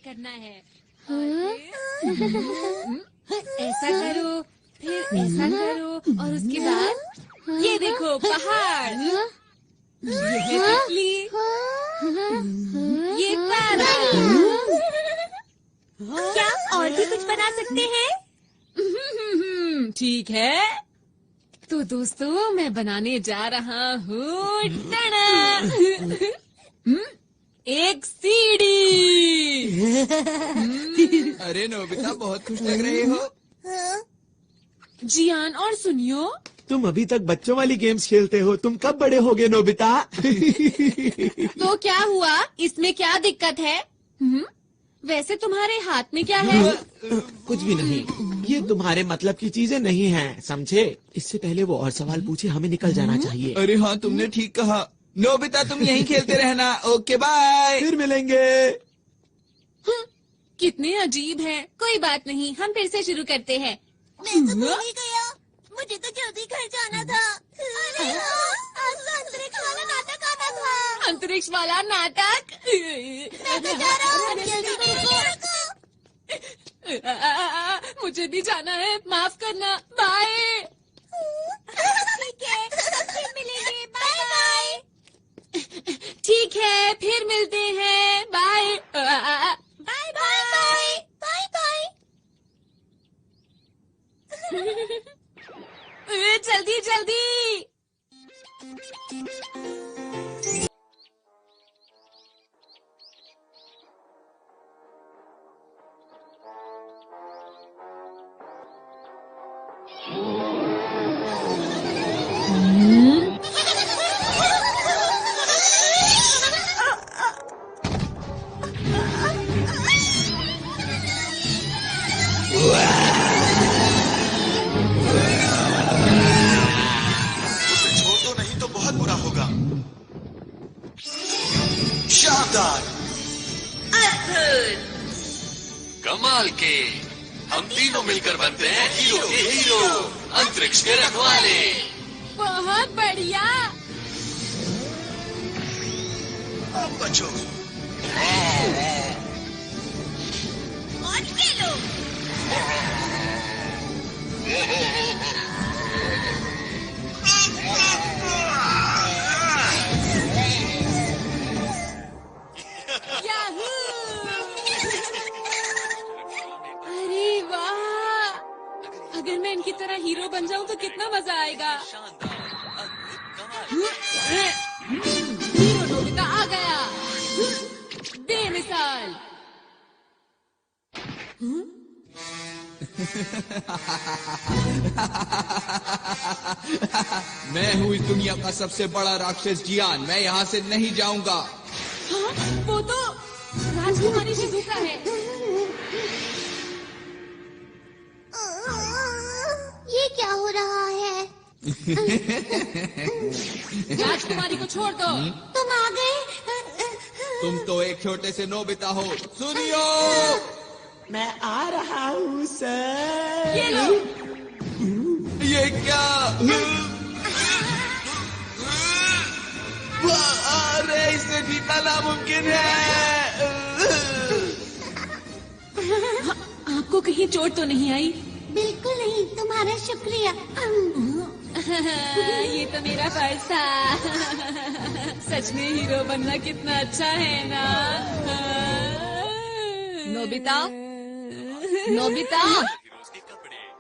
करना है। ऐसा करो, फिर ऐसा करो और उसके बाद ये देखो पहाड़, ये है तितली, ये तारा। क्या और भी कुछ बना सकते हैं? ठीक है, तो दोस्तों मैं बनाने जा रहा हूँ एक सीढ़ी। अरे नोबिता, बहुत खुश लग रहे हो। जियान और सुनियो, तुम अभी तक बच्चों वाली गेम्स खेलते हो, तुम कब बड़े होगे नोबिता? तो क्या हुआ, इसमें क्या दिक्कत है? वैसे तुम्हारे हाथ में क्या है? कुछ भी नहीं, ये तुम्हारे मतलब की चीजें नहीं हैं, समझे? इससे पहले वो और सवाल पूछे, हमें निकल जाना चाहिए। अरे हाँ, तुमने ठीक कहा। नोबिता तुम यहीं खेलते रहना। Okay bye. फिर मिलेंगे। कितने अजीब हैं। कोई बात नहीं, हम फिर से शुरू करते हैं। मैं तो भूल ही गया, मुझे तो जल्दी घर जाना था। अरे आज तो अंतरिक्ष वाला नाटक आना था। अंतरिक्ष वाला नाटक? मैं तो जा रहा हूँ, जल्दी रुको। मुझे भी जाना है, माफ करना। बाय। ठीक है, फिर मिलेंगे। Bye bye. ठीक है, फिर मिलते हैं। Bye bye bye bye bye. जल्दी जल्दी। शानदार, अद्भुत, कमाल के। हम तीनों मिलकर बनते हैं हीरो के हीरो, अंतरिक्ष के रखवाले। बहुत बढ़िया। अब बचो। और खेलो। याहू! अरे वाह! अगर मैं इनकी तरह हीरो बन जाऊं तो कितना मजा आएगा। हीरो नोबिता आ गया, बेमिसाल। मैं हूँ इस दुनिया का सबसे बड़ा राक्षस जियान। मैं यहाँ से नहीं जाऊंगा। हाँ, वो तो राजकुमारी शिजुका है। ये क्या हो रहा है? राजकुमारी को छोड़ दो। तुम आ गए। तुम तो एक छोटे से नोबिता हो। सुनियो, मैं आ रहा हूँ सर। ये लो। ये क्या? अरे इससे जीतना नामुमकिन है। आपको कहीं चोट तो नहीं आई? बिल्कुल नहीं, तुम्हारा शुक्रिया। ये तो मेरा फर्ज था। सच में हीरो बनना कितना अच्छा है ना। नोबिता, नोबिता,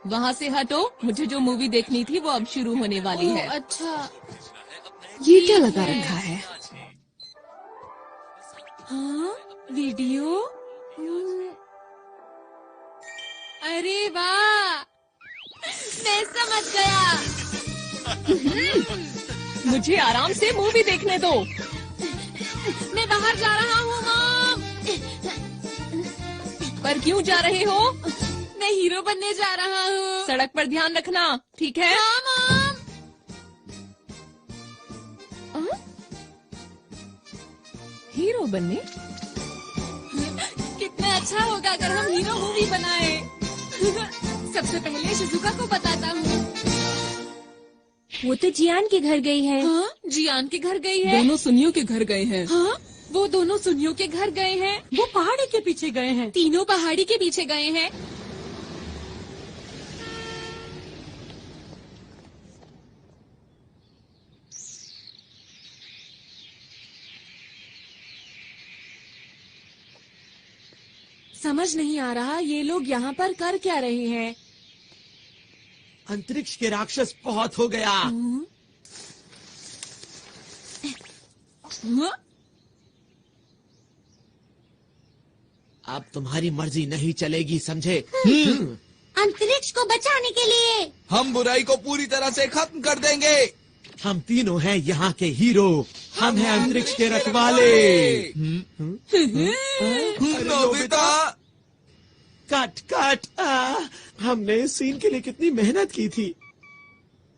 वहाँ से हटो। मुझे जो मूवी देखनी थी वो अब शुरू होने वाली है। अच्छा, ये क्या लगा रखा है? हाँ, वीडियो। अरे वाह, मैं समझ गया। मुझे आराम से मूवी देखने दो। मैं बाहर जा रहा हूँ मॉम। पर क्यों जा रहे हो? मैं हीरो बनने जा रहा हूँ। सड़क पर ध्यान रखना, ठीक है? हाँ मॉम। हीरो बनने? कितना अच्छा होगा अगर हम हीरो मूवी बनाए। सबसे पहले शिजुका को बताता हूँ। वो तो जियान के घर गई है। हाँ, जियान के घर गई है। दोनों सुनियो के घर गए हैं। हाँ, वो दोनों सुनियों के घर गए हैं। वो पहाड़ी के पीछे गए हैं। तीनों पहाड़ी के पीछे गए हैं। समझ नहीं आ रहा ये लोग यहाँ पर कर क्या रहे हैं। अंतरिक्ष के राक्षस बहुत हो गया। अब तुम्हारी मर्जी नहीं चलेगी, समझे? अंतरिक्ष को बचाने के लिए हम बुराई को पूरी तरह से खत्म कर देंगे। हम तीनों हैं यहाँ के हीरो। हम हैं अंतरिक्ष के रखवाले। Nobita, cut cut. हमने इस सीन के लिए कितनी मेहनत की थी।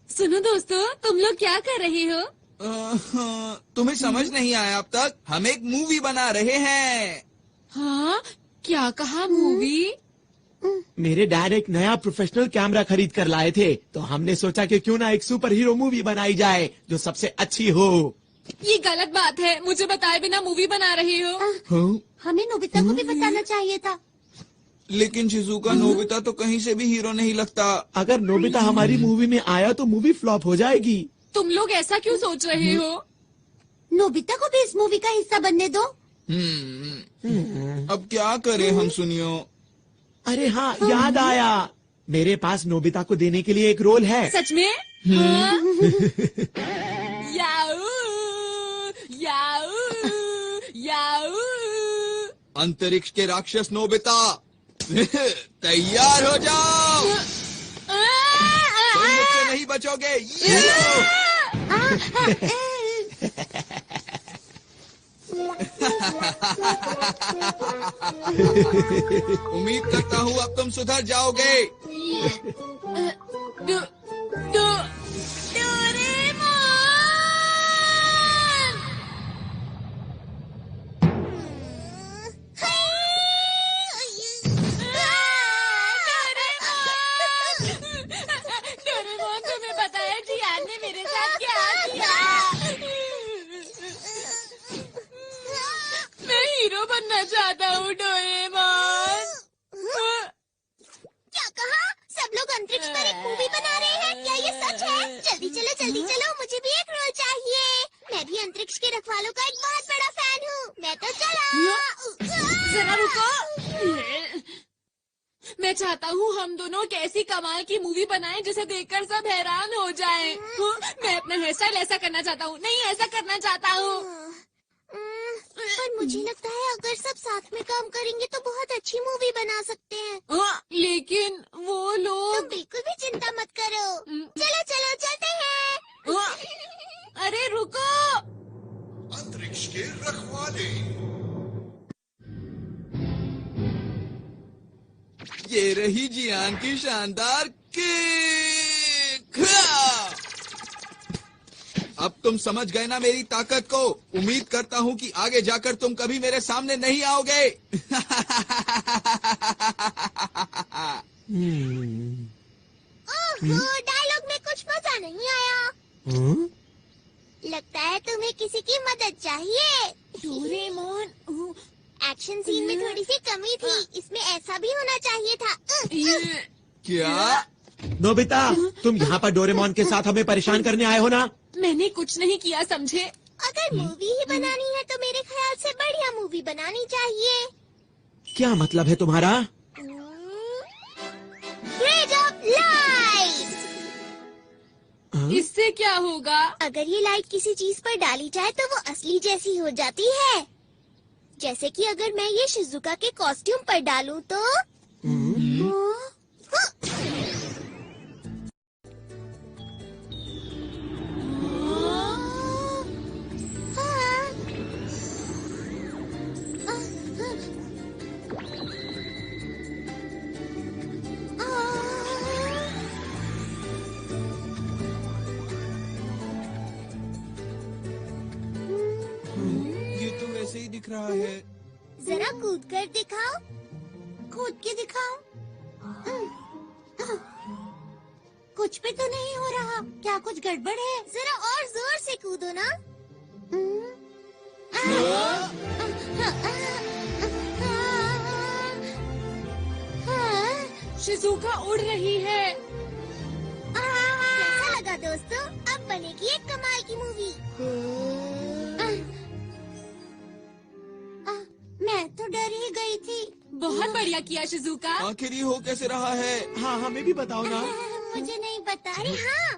सुनो दोस्तों, तुम लोग क्या कर रहे हो? तुम्हें समझ नहीं आया अब तक? हम एक मूवी बना रहे हैं। हाँ, क्या कहा? मूवी? मेरे डैड एक नया प्रोफेशनल कैमरा खरीद कर लाए थे, तो हमने सोचा कि क्यों ना एक सुपर हीरो मूवी बनाई जाए जो सबसे अच्छी हो। ये गलत बात है, मुझे बताए बिना मूवी बना रहे हो। हमें नोबिता को भी बताना चाहिए था। लेकिन शिजुका, नोबिता तो कहीं से भी हीरो नहीं लगता। अगर नोबिता हमारी मूवी में आया तो मूवी फ्लॉप हो जाएगी। तुम लोग ऐसा क्यों सोच रहे हो? नोबिता को भी इस मूवी का हिस्सा बनने दो। अब क्या करें हम सुनियो? अरे हाँ, याद आया, मेरे पास नोबिता को देने के लिए एक रोल है। सच में? हाँ? याऊ, याऊ, याऊ। अंतरिक्ष के राक्षस नोबिता, तैयार हो जाओ। तुम मुझसे नहीं बचोगे। उम्मीद करता हूँ अब तुम सुधर जाओगे। डोरेमोन, तुम्हें बताया जियान ने मेरे साथ क्या किया? मैं हीरो बनना चाहता हूँ डोरेमोन। क्या कहा? सब लोग अंतरिक्ष पर एक मूवी बना रहे हैं? क्या ये सच है? जल्दी चलो, मुझे भी एक रोल चाहिए। मैं भी अंतरिक्ष के रखवालों का एक बहुत बड़ा फैन हूँ। मैं तो चला। जरा रुको। मैं चाहता हूँ हम दोनों एक ऐसी कमाल की मूवी बनाएं जिसे देखकर सब हैरान हो जाएं। मैं अपना हेयर स्टाइल ऐसा करना चाहता हूँ। नहीं, ऐसा करना चाहता हूँ। पर मुझे लगता है अगर सब साथ में काम करेंगे तो बहुत अच्छी मूवी बना सकते हैं। लेकिन वो तुम लोग। बिल्कुल भी चिंता मत करो। चलो चलते हैं। अरे रुको। अंतरिक्ष के रखवाले। ये रही जियान की शानदार किक। अब तुम समझ गए ना मेरी ताकत को। उम्मीद करता हूँ कि आगे जाकर तुम कभी मेरे सामने नहीं आओगे। ओहो, डायलॉग में कुछ मजा नहीं आया। लगता है तुम्हें किसी की मदद चाहिए। डोरेमोन, एक्शन सीन में थोड़ी सी कमी थी। इसमें ऐसा भी होना चाहिए था। क्या? नोबिता, तुम यहाँ पर डोरेमोन के साथ हमें परेशान करने आए हो ना? मैंने कुछ नहीं किया, समझे? अगर मूवी ही बनानी है तो मेरे ख्याल से बढ़िया मूवी बनानी चाहिए। क्या मतलब है तुम्हारा? Grade of light. इससे क्या होगा? अगर ये लाइट किसी चीज पर डाली जाए तो वो असली जैसी हो जाती है। जैसे कि अगर मैं ये शिजुका के कॉस्ट्यूम पर डालूं तो ये तो वैसे ही दिख रहा है। जरा कूद कर दिखाओ। कूद के दिखाओ। कुछ भी तो नहीं हो रहा। क्या कुछ गड़बड़ है? जरा और जोर से कूदो ना। शिजुका उड़ रही है। कैसा लगा दोस्तों? अब बनेगी एक कमाल की मूवी। मैं तो डर ही गई थी। बहुत बढ़िया किया शिजुका। आखिर ये हो कैसे रहा है? हाँ हमें भी बताओ ना। मुझे नहीं पता। अरे हाँ,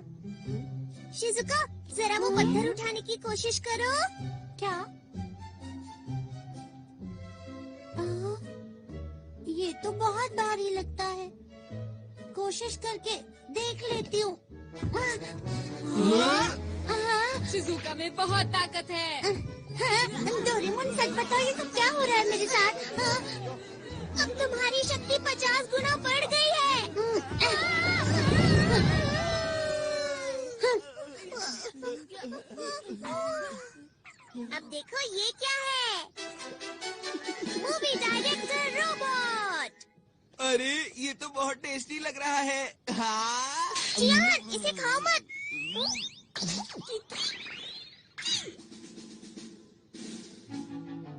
शिजुका जरा वो पत्थर उठाने की कोशिश करो। क्या? ये तो बहुत भारी लगता है। कोशिश करके देख लेती हूँ। शिजुका में बहुत ताकत है। डोरेमोन सच बताओ, ये तो क्या हो रहा है मेरे साथ? अब तुम्हारी शक्ति 50 गुना बढ़ गई है। अब देखो ये क्या है? Movie director robot. अरे ये तो बहुत टेस्टी लग रहा है। हाँ। चियान, इसे खाओ मत।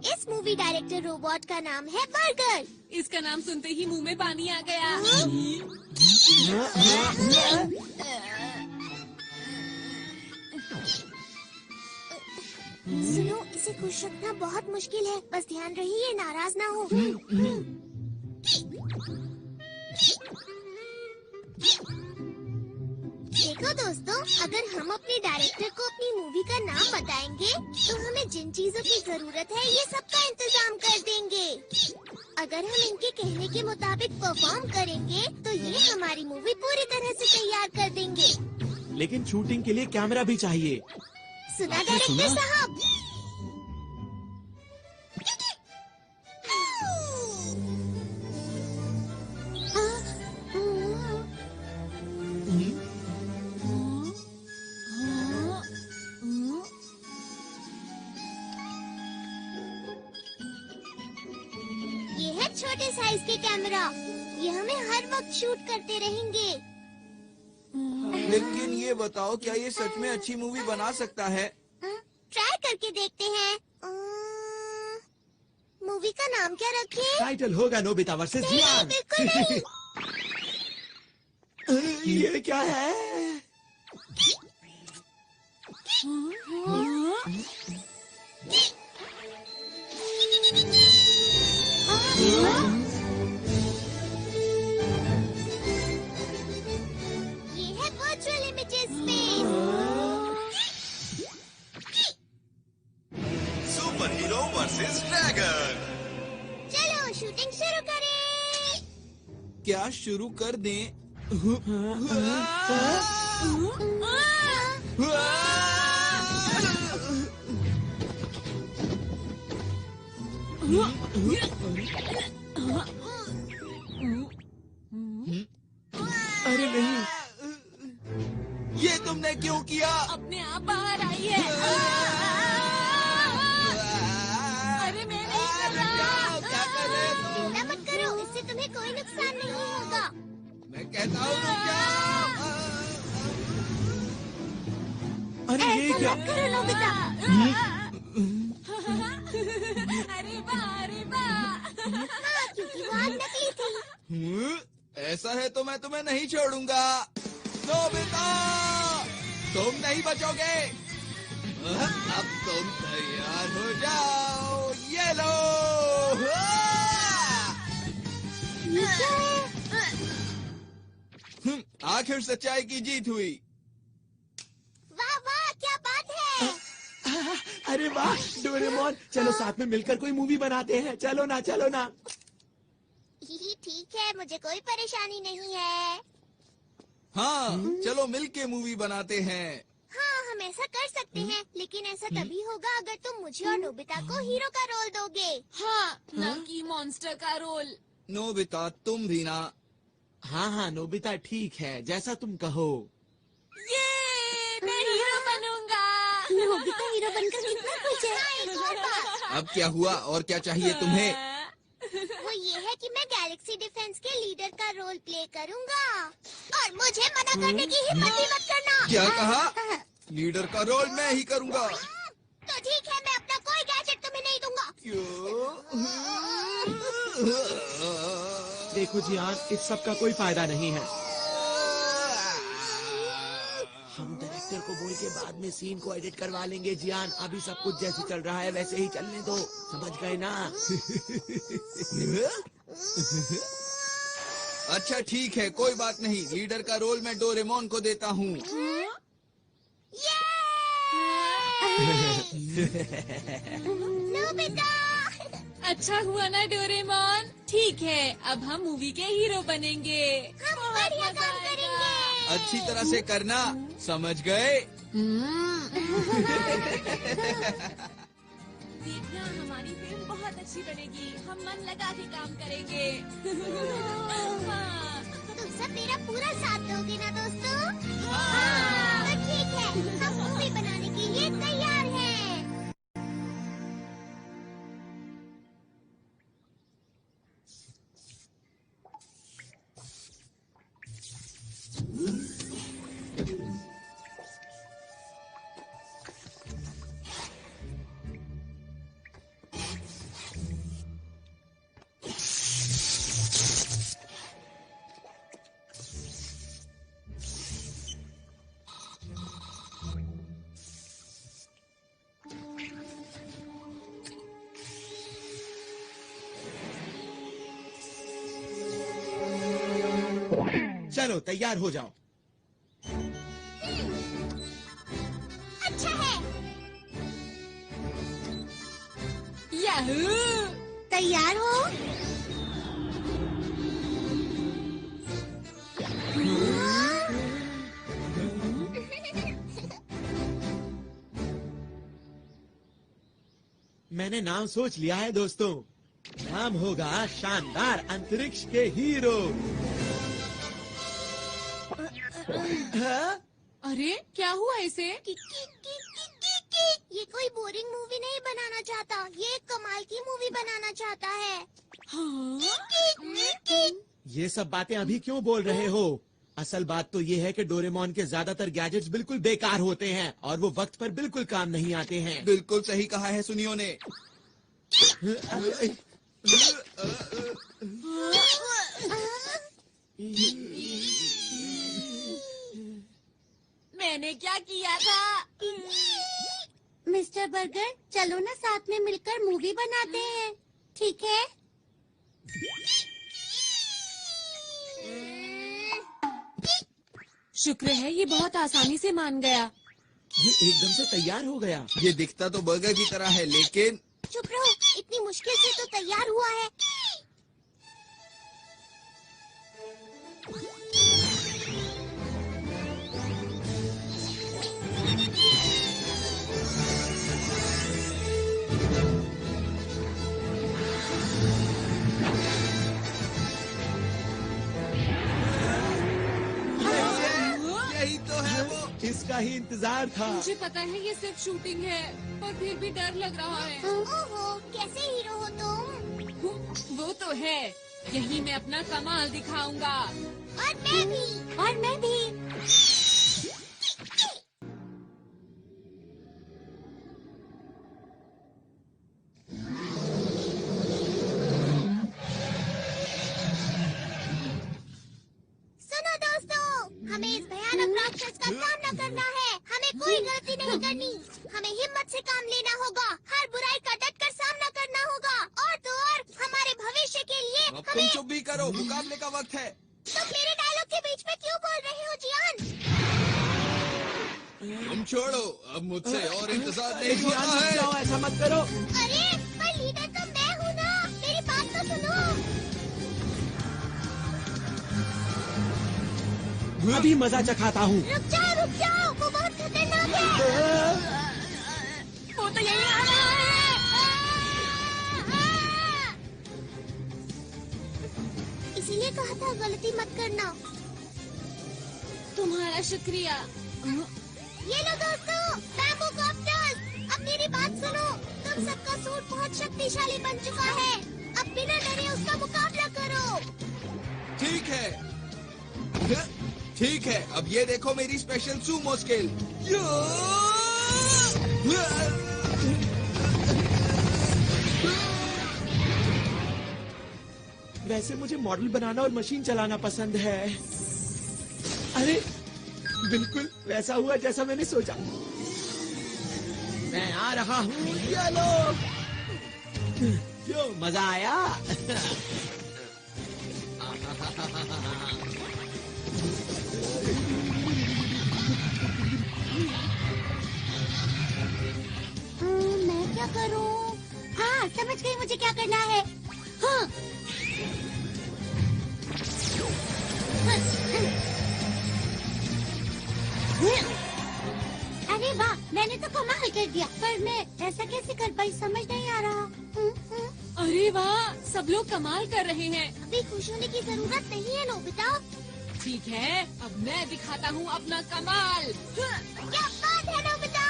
इस मूवी डायरेक्टर रोबोट का नाम है बर्गर। इसका नाम सुनते ही मुंह में पानी आ गया। सुनो, इसे खुश रखना बहुत मुश्किल है। बस ध्यान रही ये नाराज ना हो। देखो दोस्तों, अगर हम अपने डायरेक्टर को अपनी मूवी का नाम बताएंगे तो हमें जिन चीजों की जरूरत है ये सबका इंतजाम कर देंगे। अगर हम इनके कहने के मुताबिक परफॉर्म करेंगे तो ये हमारी मूवी पूरी तरह से तैयार कर देंगे। लेकिन शूटिंग के लिए कैमरा भी चाहिए। सुना डायरेक्टर साहब? ये है छोटे साइज के कैमरा। ये हमें हर वक्त शूट करते रहेंगे। लेकिन ये बताओ, क्या ये सच में अच्छी मूवी बना सकता है? ट्राई करके देखते हैं। मूवी का नाम क्या रखें? टाइटल होगा नोबिता वर्सेस नहीं, जियान। बिल्कुल नहीं। ये क्या है? ये है virtual images space. Super hero versus dragon. चलो शूटिंग शुरू करें। क्या शुरू कर दें? अरे नहीं, ये तुमने क्यों किया? अपने आप बाहर आई है। अरे मैं नहीं कर रहा। क्या कर रहे हो? चिंता मत करो, इससे तुम्हें कोई नुकसान नहीं होगा। मैं कहता हूँ रुक जाओ। अरे ये ऐसा क्या? मत करो नोबिता। अरे वाह, अरे वाह। हाँ, क्योंकि वो आग नकली थी। ऐसा है तो मैं तुम्हें नहीं छोड़ूंगा। नोबिता, तुम नहीं बचोगे। अब तुम तैयार हो जाओ। ये लो। ये क्या है? आखिर सच्चाई की जीत हुई। वाह वाह, क्या बात है। अरे वाह डोरेमोन, चलो साथ में मिलकर कोई मूवी बनाते हैं। चलो ना, चलो ना। ठीक है, मुझे कोई परेशानी नहीं है। हाँ, चलो मिलके मूवी बनाते हैं। हाँ, हम ऐसा कर सकते हैं, लेकिन ऐसा तभी होगा अगर तुम मुझे और नोबिता को हीरो का रोल दोगे। हाँ, ना कि मॉन्स्टर का रोल। नोबिता तुम भी ना। हाँ हाँ नोबिता ठीक है, जैसा तुम कहो। ये मैं हीरो बनूंगा। नोबिता हीरो बनकर कितना खुश है। एक और बात, अब क्या हुआ और क्या चाहिए तुम्हें? वो ये है कि मैं गैलेक्सी डिफेंस के लीडर का रोल प्ले करूंगा और मुझे मना करने की हिम्मत भी मत करना। क्या कहा? लीडर का रोल मैं ही करूंगा। तो ठीक है, मैं अपना कोई गैजेट देखो जियान, इस सब का कोई फायदा नहीं है। हम डायरेक्टर को बोल के बाद में सीन को एडिट करवा लेंगे जियान। अभी सब कुछ जैसे चल रहा है वैसे ही चलने दो, समझ गए ना? अच्छा ठीक है, कोई बात नहीं। लीडर का रोल मैं डोरेमोन को देता हूँ। नोबिता! अच्छा हुआ ना डोरेमोन। ठीक है, अब हम मूवी के हीरो बनेंगे। हम बढ़िया काम करेंगे। अच्छी तरह से करना, समझ गए? देखना, हमारी फिल्म बहुत अच्छी बनेगी। हम मन लगा के काम करेंगे। हाँ। तुम सब मेरा पूरा साथ दोगे ना दोस्तों? हाँ। तो ठीक है, हम मूवी बनाने के लिए तैयार हैं। चलो तैयार हो जाओ। अच्छा है। याहू! तैयार हो? मैंने नाम सोच लिया है दोस्तों। नाम होगा शानदार अंतरिक्ष के हीरो। अरे क्या हुआ इसे? ये कोई बोरिंग मूवी नहीं बनाना चाहता, ये एक कमाल की मूवी बनाना चाहता है। हाँ? ये सब बातें अभी क्यों बोल रहे हो? असल बात तो ये है कि डोरेमोन के ज्यादातर गैजेट्स बिल्कुल बेकार होते हैं और वो वक्त पर बिल्कुल काम नहीं आते हैं। बिल्कुल सही कहा है सुनियो ने। मैंने क्या किया था? मिस्टर बर्गर, चलो ना साथ में मिलकर मूवी बनाते हैं, ठीक है? शुक्र है ये बहुत आसानी से मान गया। ये एकदम से तैयार हो गया। ये दिखता तो बर्गर की तरह है, लेकिन चुप रहो, इतनी मुश्किल से तो तैयार हुआ है। यही तो है वो। इसका ही इंतजार था। मुझे पता है ये सिर्फ शूटिंग है, पर फिर भी डर लग रहा है। ओहो, कैसे हीरो हो तुम? वो तो है, यही मैं अपना कमाल दिखाऊंगा। और मैं भी। और मैं भी। सुनो दोस्तों, हमें इस भयानक राक्षस का सामना करना है। हमें कोई गलती नहीं करनी। हमें हिम्मत से काम लेना होगा। हर बुराई का डटकर सामना करना होगा। और तो और हमारे भविष्य के लिए अब तुम हमें। चुप भी करो, मुकाबले का वक्त है। तुम मेरे डायलॉग के बीच में क्यों बोल रहे हो जियान? तुम छोड़ो, अब मुझसे और इंतजार नहीं जियान, होता रुक जाओ, है। ऐसा मत करो। अरे पर लीडर तो मैं हूँ ना, मेरी बात तो सुनो। अभी मजा चखाता हूँ। रुक जाओ, वो बहुत खतरनाक है। वो तो यही आ रहा है। इसीलिए कहा था गलती मत करना। तुम्हारा शुक्रिया। ये लो दोस्तों, बैम्बू कॉप्टर्स। अब मेरी बात सुनो, तुम सबका सूट बहुत शक्तिशाली बन चुका है। अब बिना डरे उसका मुकाबला करो। ठीक है, ठीक है। अब ये देखो मेरी स्पेशल सूमो स्किल। या! वैसे मुझे मॉडल बनाना और मशीन चलाना पसंद है। अरे बिल्कुल वैसा हुआ जैसा मैंने सोचा। मैं आ रहा हूँ, ये लो। क्यों मजा आया? मैं क्या करूं? हाँ, समझ गई मुझे क्या करना है। हाँ। अरे वाह, मैंने तो कमाल कर दिया, पर मैं ऐसा कैसे कर पाई समझ नहीं आ रहा। अरे वाह, सब लोग कमाल कर रहे हैं। अभी खुश होने की जरूरत नहीं है नोबिता। ठीक है, अब मैं दिखाता हूँ अपना कमाल। क्या बात है नोबिता?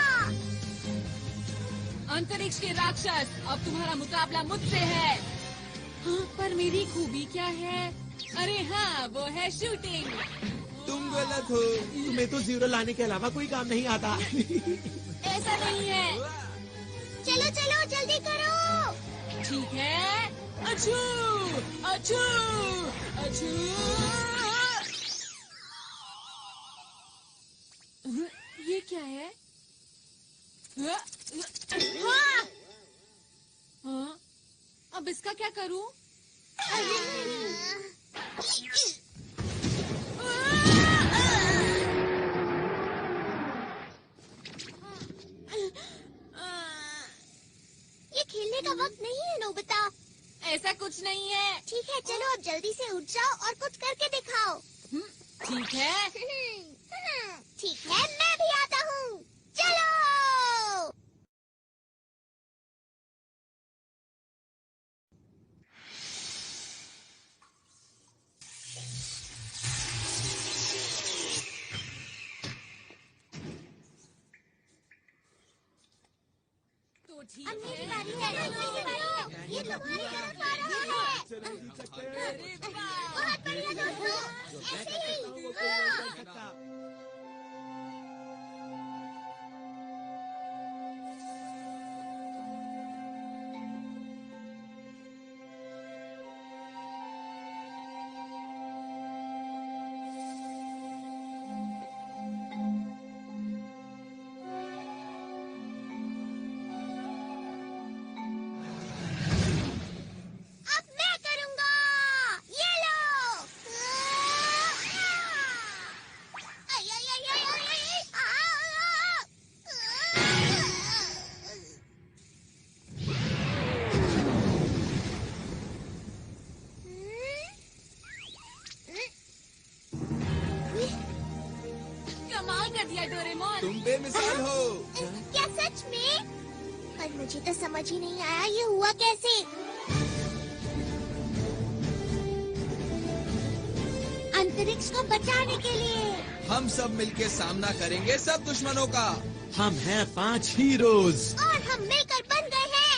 अंतरिक्ष के राक्षस, अब तुम्हारा मुकाबला मुझसे है। हाँ, पर मेरी खूबी क्या है? अरे हाँ, वो है शूटिंग। तुम गलत हो। तुम्हें तो जीरो लाने के अलावा कोई काम नहीं आता। ऐसा नहीं है। चलो चलो जल्दी करो। ठीक है। अछू, अछू, अछू। ये क्या है? हाँ, अब इसका क्या करूं? ये खेलने का वक्त नहीं है नोबिता। ऐसा कुछ नहीं है। ठीक है, चलो अब जल्दी से उठ जाओ और कुछ करके दिखाओ। ठीक है। ठीक है, मैं भी आता हूँ। चलो। तो ठीक अब मेरी है। बारी है। जल्दी करो। ये तुम्हारी तरफ आ रहा है। अरे वाह। बहुत बढ़िया दोस्तों, ऐसे ही। हाँ। अब मैं करूँगा। ये लो। आई, आई, आई, आई, आई, आई, कमाल कर दिया डोरेमोन। तुम बेमिसाल हो। क्या सच में? पर मुझे तो समझ ही नहीं आया ये हुआ कैसे। अंतरिक्ष को बचाने के लिए। हम सब मिलके सामना करेंगे सब दुश्मनों का। हम हैं 5 हीरोज। और हम मिलकर बन गए हैं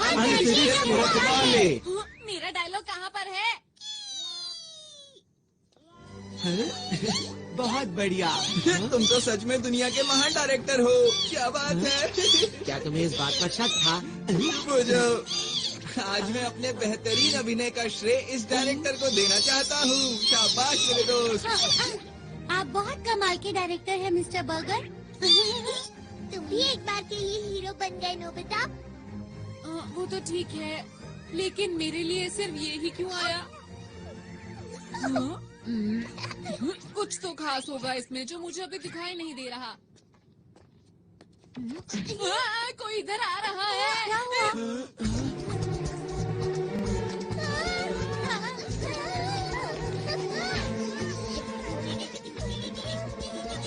अंतरिक्ष के रखवाले। हाँ, मेरा डायलॉग कहाँ पर है? बहुत बढ़िया। तुम तो सच में दुनिया के महान डायरेक्टर हो। क्या बात है। क्या तुम्हें इस बात पर शक था? बुझो, आज मैं अपने बेहतरीन अभिनय का श्रेय इस डायरेक्टर को देना चाहता हूँ। शाबाश मेरे दोस्त। आप बहुत कमाल के डायरेक्टर हैं मिस्टर बर्गर। तुम भी एक बार के लिए हीरो बन गए नोबिता। वो तो ठीक है, लेकिन मेरे लिए सिर्फ ये ही क्यों आया? हाँ? कुछ तो खास होगा इसमें जो मुझे अभी दिखाई नहीं दे रहा। कोई इधर आ रहा है।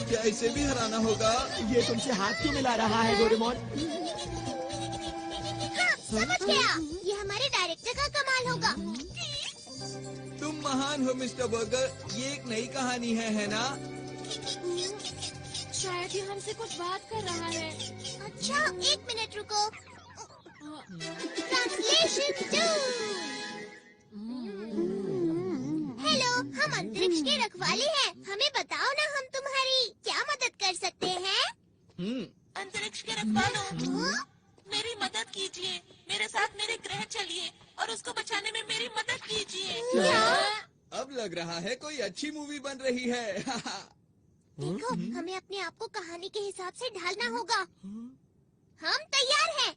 क्या इसे भी हराना होगा? ये तुमसे हाथ क्यों मिला रहा है डोरेमोन? हाँ, समझ गया। ये हमारे डायरेक्टर का कमाल होगा। तुम महान हो मिस्टर बर्गर। ये एक नई कहानी है ना? शायद ये हमसे कुछ बात कर रहा है। अच्छा, एक मिनट रुको। ट्रांसलेशन 2। हेलो, हम अंतरिक्ष के रखवाले हैं। हमें बताओ ना, हम तुम्हारी क्या मदद कर सकते हैं? अंतरिक्ष के रखवालों, मेरी मदद कीजिए। मेरे साथ मेरे ग्रह चलिए। और उसको बचाने में मेरी मदद कीजिए। अब लग रहा है कोई अच्छी मूवी बन रही है। देखो, हमें अपने आप को कहानी के हिसाब से ढालना होगा। हम तैयार हैं।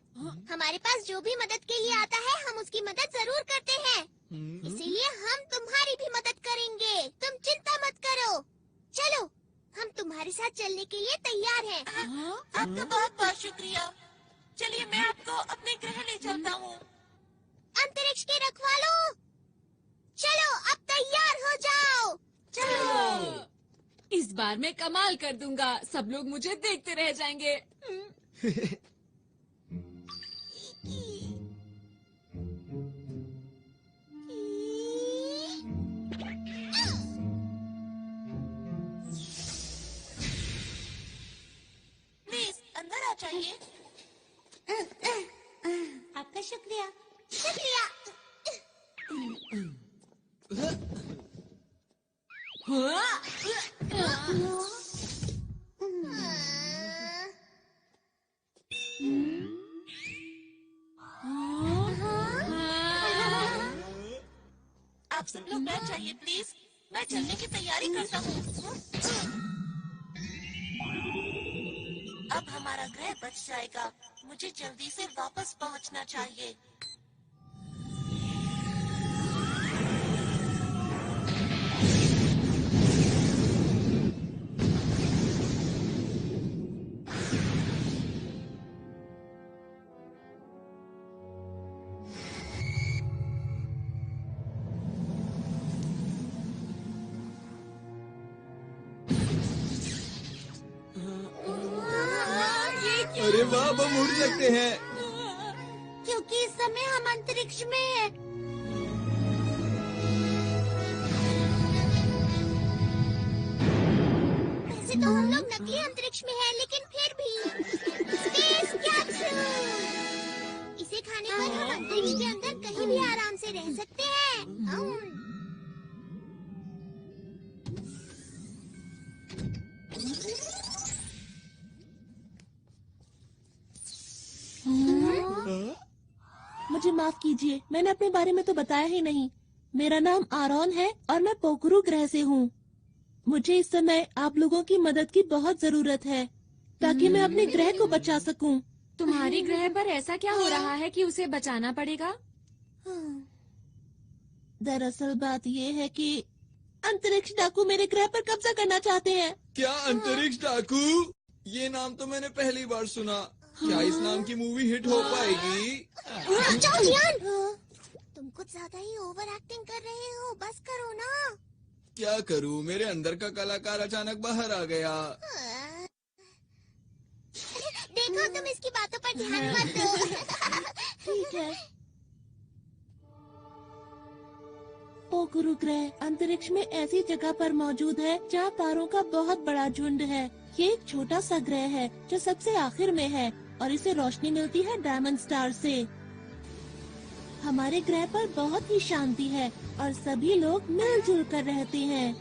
हमारे पास जो भी मदद के लिए आता है हम उसकी मदद जरूर करते हैं। इसीलिए हम तुम्हारी भी मदद करेंगे। तुम चिंता मत करो। चलो, हम तुम्हारे साथ चलने के लिए तैयार हैं। आपका बहुत बहुत शुक्रिया। चलिए मैं आपको अपने ग्रह ले चलता हूँ। अंतरिक्ष के रखवालों, चलो अब तैयार हो जाओ। चलो, इस बार मैं कमाल कर दूंगा। सब लोग मुझे देखते रह जाएंगे। प्लीज अंदर आ जाइए। आपका शुक्रिया। शुक्रिया। आप सब लोग बैठ जाइए प्लीज। मैं चलने की तैयारी करता हूँ। अब हमारा ग्रह बच जाएगा। मुझे जल्दी से वापस पहुँचना चाहिए। अरे वाह, हम उड़ सकते हैं। क्योंकि इस समय हम अंतरिक्ष में हैं। वैसे तो हम लोग नकली अंतरिक्ष में हैं, लेकिन फिर भी स्पेस कैप्सूल। इसे खाने पर हम अंतरिक्ष के अंदर कहीं भी आराम से रह सकते हैं। मुझे माफ कीजिए, मैंने अपने बारे में तो बताया ही नहीं। मेरा नाम आरोन है और मैं पोखरू ग्रह से हूँ। मुझे इस समय आप लोगों की मदद की बहुत जरूरत है ताकि मैं अपने ग्रह को बचा सकूं। तुम्हारी ग्रह पर ऐसा क्या हो रहा है कि उसे बचाना पड़ेगा? दरअसल बात ये है कि अंतरिक्ष डाकू मेरे ग्रह पर कब्जा करना चाहते हैं। क्या अंतरिक्ष डाकू? ये नाम तो मैंने पहली बार सुना। क्या इस नाम की मूवी हिट हो पाएगी? तुम कुछ ज्यादा ही ओवर एक्टिंग कर रहे हो। बस करो ना। क्या करूं, मेरे अंदर का कलाकार अचानक बाहर आ गया। देखो, तुम इसकी बातों पर ध्यान मत दो। ठीक है। पोखरू ग्रह अंतरिक्ष में ऐसी जगह पर मौजूद है जहाँ तारों का बहुत बड़ा झुंड है। ये एक छोटा सा ग्रह है जो सबसे आखिर में है और इसे रोशनी मिलती है डायमंड स्टार से। हमारे ग्रह पर बहुत ही शांति है और सभी लोग मिलजुल कर रहते हैं।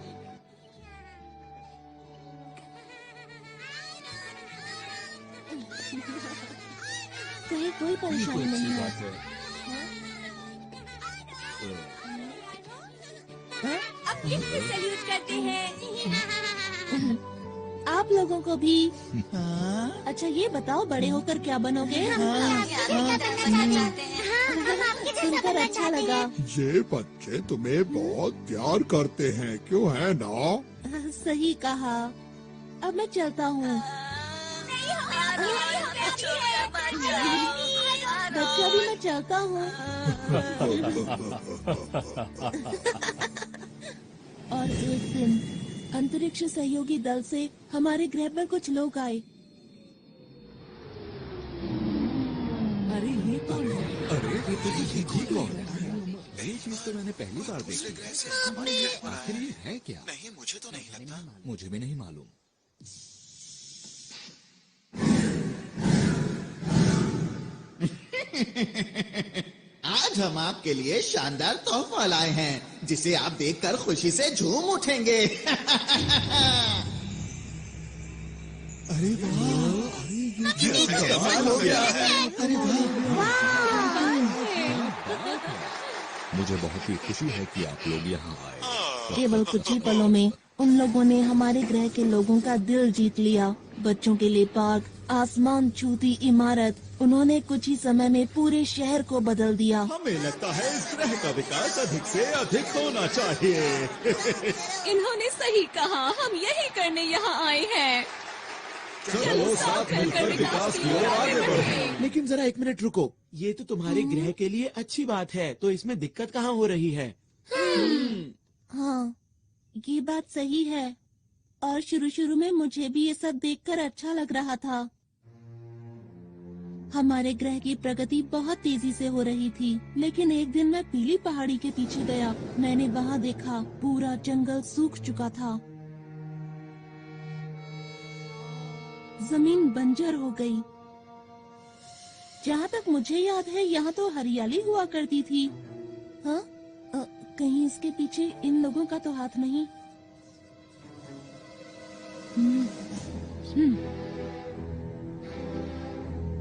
कहीं कोई परेशानी नहीं है। अब किससे सैल्यूट करते हैं? आप लोगों को भी। अच्छा ये बताओ, बड़े होकर क्या बनोगे? सुनकर अच्छा लगा। ये बच्चे तुम्हें बहुत प्यार करते हैं, क्यों है ना? सही कहा। अब मैं चलता हूँ। बच्चा भी मैं चलता हूँ। और एक दिन अंतरिक्ष सहयोगी दल से हमारे ग्रह पर कुछ लोग आए। अरे ये कौन है? अरे ये कौन है? ये चीज तो मैंने पहली बार देखी। आखिर ये है क्या? नहीं, मुझे तो नहीं लगता। मुझे भी नहीं मालूम। आज हम आपके लिए शानदार तोहफा लाए हैं जिसे आप देखकर खुशी से झूम उठेंगे। अरे वाह, कमाल हो गया। वाह! मुझे बहुत ही खुशी है कि आप लोग यहाँ आए। केवल कुछ ही पलों में उन लोगों ने हमारे ग्रह के लोगों का दिल जीत लिया। बच्चों के लिए पार्क, आसमान छूती इमारत, उन्होंने कुछ ही समय में पूरे शहर को बदल दिया। हमें लगता है इस ग्रह का विकास अधिक से अधिक होना चाहिए। इन्होंने सही कहा, हम यही करने यहाँ आए हैं। चलो साथ मिलकर विकास की ओर आगे बढ़ें। लेकिन जरा एक मिनट रुको, ये तो तुम्हारे ग्रह के लिए अच्छी बात है, तो इसमें दिक्कत कहाँ हो रही है? हाँ, ये बात सही है। और शुरू में मुझे भी ये सब देखकर अच्छा लग रहा था। हमारे ग्रह की प्रगति बहुत तेजी से हो रही थी, लेकिन एक दिन मैं पीली पहाड़ी के पीछे गया। मैंने वहाँ देखा पूरा जंगल सूख चुका था, जमीन बंजर हो गई। जहाँ तक मुझे याद है यहाँ तो हरियाली हुआ करती थी। हाँ, कहीं इसके पीछे इन लोगों का तो हाथ नहीं?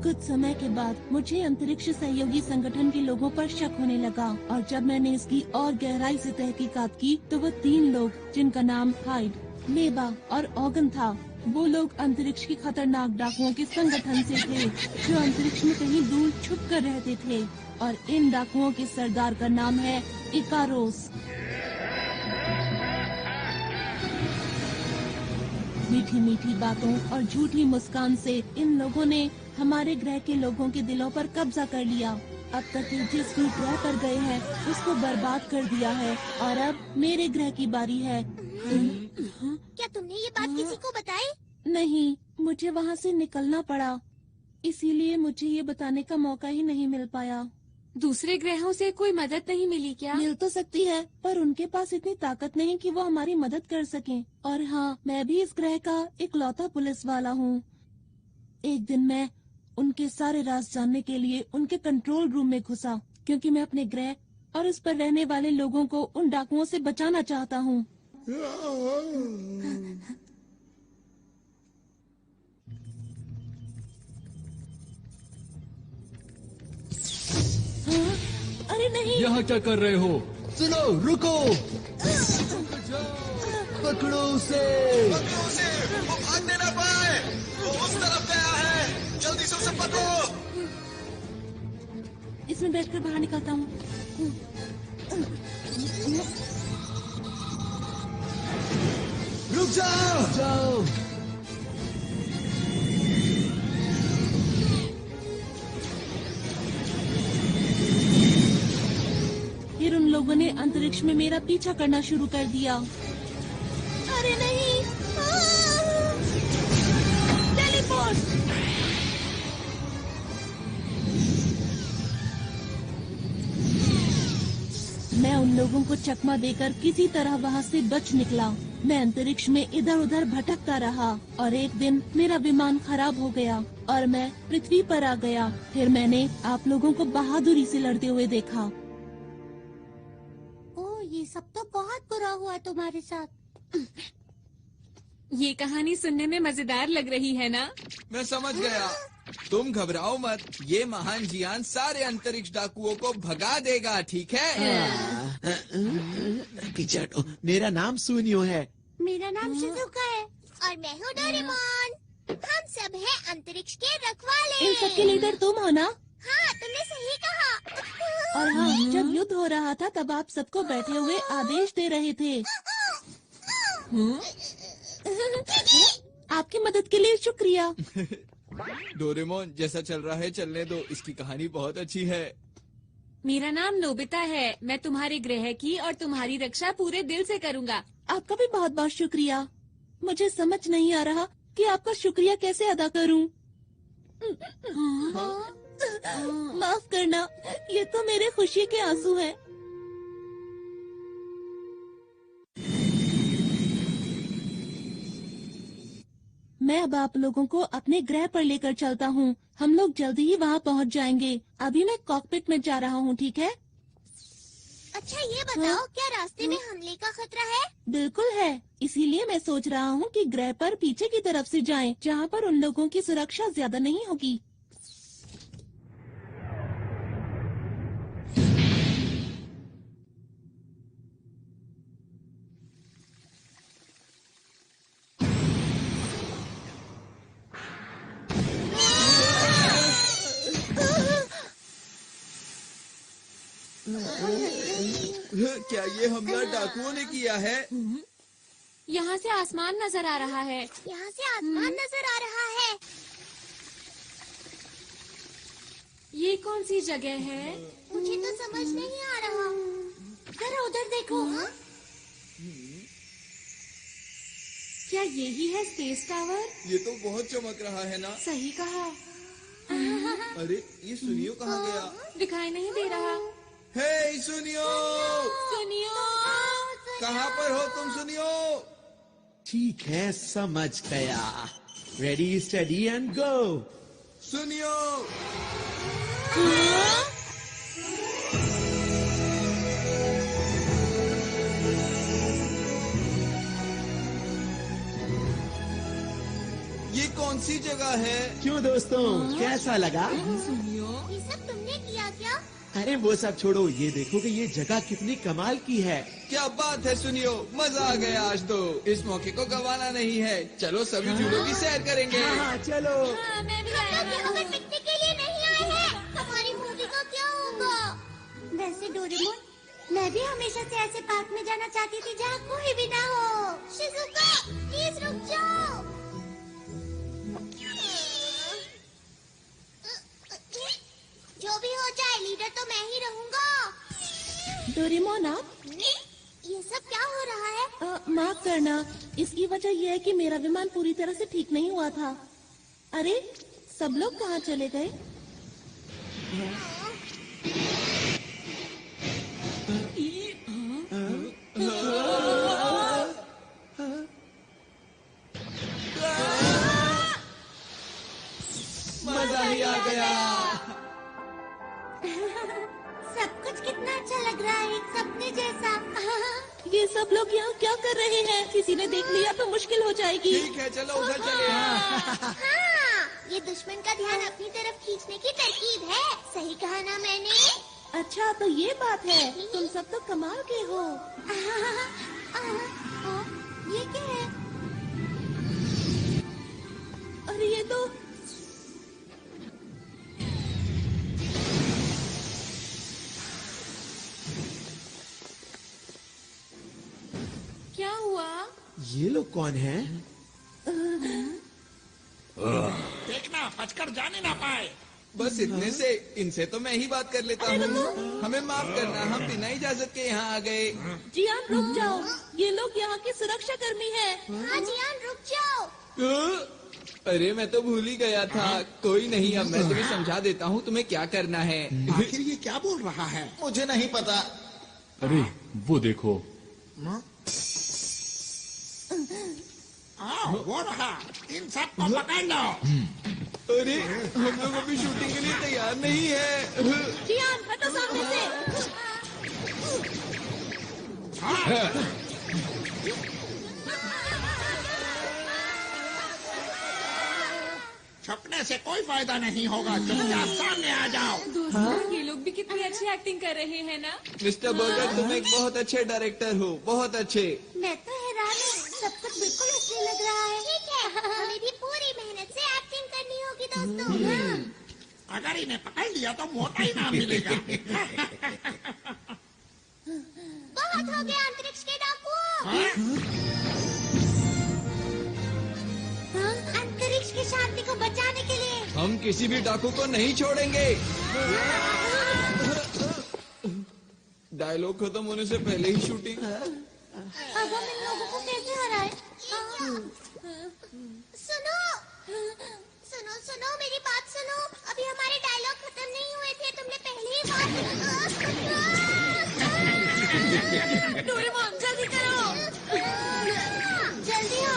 कुछ समय के बाद मुझे अंतरिक्ष सहयोगी संगठन के लोगों पर शक होने लगा, और जब मैंने इसकी और गहराई से तहकीकात की तो वो 3 लोग, जिनका नाम हाइड, मेबा और ऑगन था, वो लोग अंतरिक्ष की खतरनाक डाकुओं के संगठन से थे, जो अंतरिक्ष में कहीं दूर छुप कर रहते थे। और इन डाकुओं के सरदार का नाम है इकारोस। मीठी मीठी बातों और झूठी मुस्कान से इन लोगों ने हमारे ग्रह के लोगों के दिलों पर कब्जा कर लिया। अब तक ये जिस भी ग्रह पर गए हैं उसको बर्बाद कर दिया है, और अब मेरे ग्रह की बारी है। क्या तुमने ये बात किसी को बताई? नहीं, मुझे वहाँ से निकलना पड़ा, इसीलिए मुझे ये बताने का मौका ही नहीं मिल पाया। दूसरे ग्रहों से कोई मदद नहीं मिली क्या? मिल तो सकती है, पर उनके पास इतनी ताकत नहीं कि वो हमारी मदद कर सकें। और हाँ, मैं भी इस ग्रह का इकलौता पुलिस वाला हूँ। एक दिन मैं उनके सारे राज जानने के लिए उनके कंट्रोल रूम में घुसा, क्योंकि मैं अपने ग्रह और उस पर रहने वाले लोगों को उन डाकुओं से बचाना चाहता हूँ। अरे नहीं! यहाँ क्या कर रहे हो? सुनो, रुको! पकड़ो उसे! वो भागने ना पाए, वो उस तरफ गया है, जल्दी से उसे पकड़ो। इसमें बैठकर बाहर निकलता हूँ। रुक जाओ! फिर उन लोगों ने अंतरिक्ष में मेरा पीछा करना शुरू कर दिया। अरे नहीं! टेलीपोर्ट! मैं उन लोगों को चकमा देकर किसी तरह वहाँ से बच निकला। मैं अंतरिक्ष में इधर उधर भटकता रहा, और एक दिन मेरा विमान खराब हो गया और मैं पृथ्वी पर आ गया। फिर मैंने आप लोगों को बहादुरी से लड़ते हुए देखा। ये सब तो बहुत बुरा हुआ तुम्हारे साथ। ये कहानी सुनने में मजेदार लग रही है ना? मैं समझ गया। तुम घबराओ मत, ये महान जियान सारे अंतरिक्ष डाकुओं को भगा देगा, ठीक है? पीछे हटो, मेरा नाम सुनियो है। मेरा नाम शिजुका है और मैं हूँ डोरेमोन। हम सब हैं अंतरिक्ष के रखवाले। इन सबके लीडर तुम हो ना? हाँ, तुमने सही कहा। और हाँ, जब युद्ध हो रहा था तब आप सबको बैठे हुए आदेश दे रहे थे। आपकी मदद के लिए शुक्रिया। डोरेमोन, जैसा चल रहा है चलने दो, इसकी कहानी बहुत अच्छी है। मेरा नाम नोबिता है, मैं तुम्हारे ग्रह की और तुम्हारी रक्षा पूरे दिल से करूँगा। आपका भी बहुत बहुत शुक्रिया। मुझे समझ नहीं आ रहा कि आपका शुक्रिया कैसे अदा करूं। माफ करना, ये तो मेरे खुशी के आंसू हैं। मैं अब आप लोगों को अपने ग्रह पर लेकर चलता हूँ। हम लोग जल्दी ही वहाँ पहुँच जाएंगे। अभी मैं कॉकपिट में जा रहा हूँ, ठीक है? अच्छा, ये बताओ, क्या रास्ते में हमले का खतरा है? बिल्कुल है, इसीलिए मैं सोच रहा हूँ कि ग्रह पर पीछे की तरफ से जाएं, जहाँ पर उन लोगों की सुरक्षा ज्यादा नहीं होगी। क्या ये हमला डाकुओं ने किया है? यहाँ से आसमान नजर आ रहा है। यहाँ से आसमान नजर आ रहा है। ये कौन सी जगह है? मुझे तो समझ नहीं आ रहा। जरा उधर देखो। क्या यही है स्पेस टावर? ये तो बहुत चमक रहा है ना। सही कहा। अरे ये सुनियो कहाँ गया? दिखाई नहीं दे रहा। हे सुनियो, सुनियो, कहाँ पर हो तुम सुनियो? ठीक है, समझ गया। Ready steady and go. सुनियो, ये कौन सी जगह है? क्यों दोस्तों, कैसा लगा? सुनियो, ये सब तुमने किया क्या? अरे वो सब छोड़ो, ये देखो कि ये जगह कितनी कमाल की है। क्या बात है सुनियो, मजा आ गया आज तो। इस मौके को गंवाना नहीं है। चलो सभी झूलों की सैर करेंगे। हाँ, चलो। मैं भी आया हम लोग यहाँ पिकनिक के लिए नहीं आए हैं। हमारी मूवी का क्या होगा? वैसे डोरेमोन, मैं भी हमेशा से ऐसे पार्क में जाना चाहती थी जहाँ कोई भी ना हो। शिजुका, प्लीज रुक जाओ। जो भी हो जाए, लीडर तो मैं ही रहूँगा। डोरेमोन आप? ये सब क्या हो रहा है? माफ करना, इसकी वजह यह है कि मेरा विमान पूरी तरह से ठीक नहीं हुआ था। अरे सब लोग कहाँ चले गए? मजा ही आ गया। सब कुछ कितना अच्छा लग रहा है, एक सपने जैसा। ये सब लोग यहाँ क्या कर रहे हैं? किसी ने देख लिया तो मुश्किल हो जाएगी। ठीक है, चलो उधर चले। हाँ, ये दुश्मन का ध्यान अपनी तरफ खींचने की तरकीब है। सही कहा ना मैंने? अच्छा तो ये बात है, तुम सब तो कमाल के हो। ये क्या है? अरे ये तो क्या हुआ? ये लोग कौन हैं? देखना बचकर जाने ना पाए। बस इतने से, इनसे तो मैं ही बात कर लेता हूँ। हमें माफ करना, हम बिना इजाजत के यहाँ आ गए। जियान रुक जाओ, ये लोग यहाँ के सुरक्षा कर्मी हैं। हाँ जियान रुक जाओ। अरे मैं तो भूल ही गया था। कोई नहीं, अब मैं तुम्हें समझा देता हूँ तुम्हें क्या करना है। आखिर ये क्या बोल रहा है? मुझे नहीं पता। अरे वो देखो। वो रहा, इन सब को पकड़ लो। अरे हम लोग अभी शूटिंग के लिए तैयार नहीं है। जियान हटो सामने से। छुपने से कोई फायदा नहीं होगा, चुपचाप सामने आ जाओ। दोस्तों, ये लोग भी कितनी अच्छी एक्टिंग कर रहे हैं ना। मिस्टर बर्गर, तुम एक बहुत अच्छे डायरेक्टर हो, बहुत अच्छे। मैं तो हैरान हूँ, सब कुछ बिल्कुल असली लग रहा है। ठीक है, हमें भी पूरी मेहनत से एक्टिंग करनी होगी दोस्तों। अगर इन्हें पकड़ लिया तो मोटा इनाम मिलेगा। बहुत हो गया अंतरिक्ष के डाकुओं। अंतरिक्ष की शांति को बचाने के लिए हम किसी भी डाकू को नहीं छोड़ेंगे। डायलॉग खत्म होने से पहले ही शूटिंग। अब हम इन लोगों को कैसे हराए? सुनो सुनो सुनो, मेरी बात सुनो। अभी हमारे डायलॉग खत्म नहीं हुए थे, तुमने पहले ही बात। डोरेमोन जल्दी करो। जल्दी हो।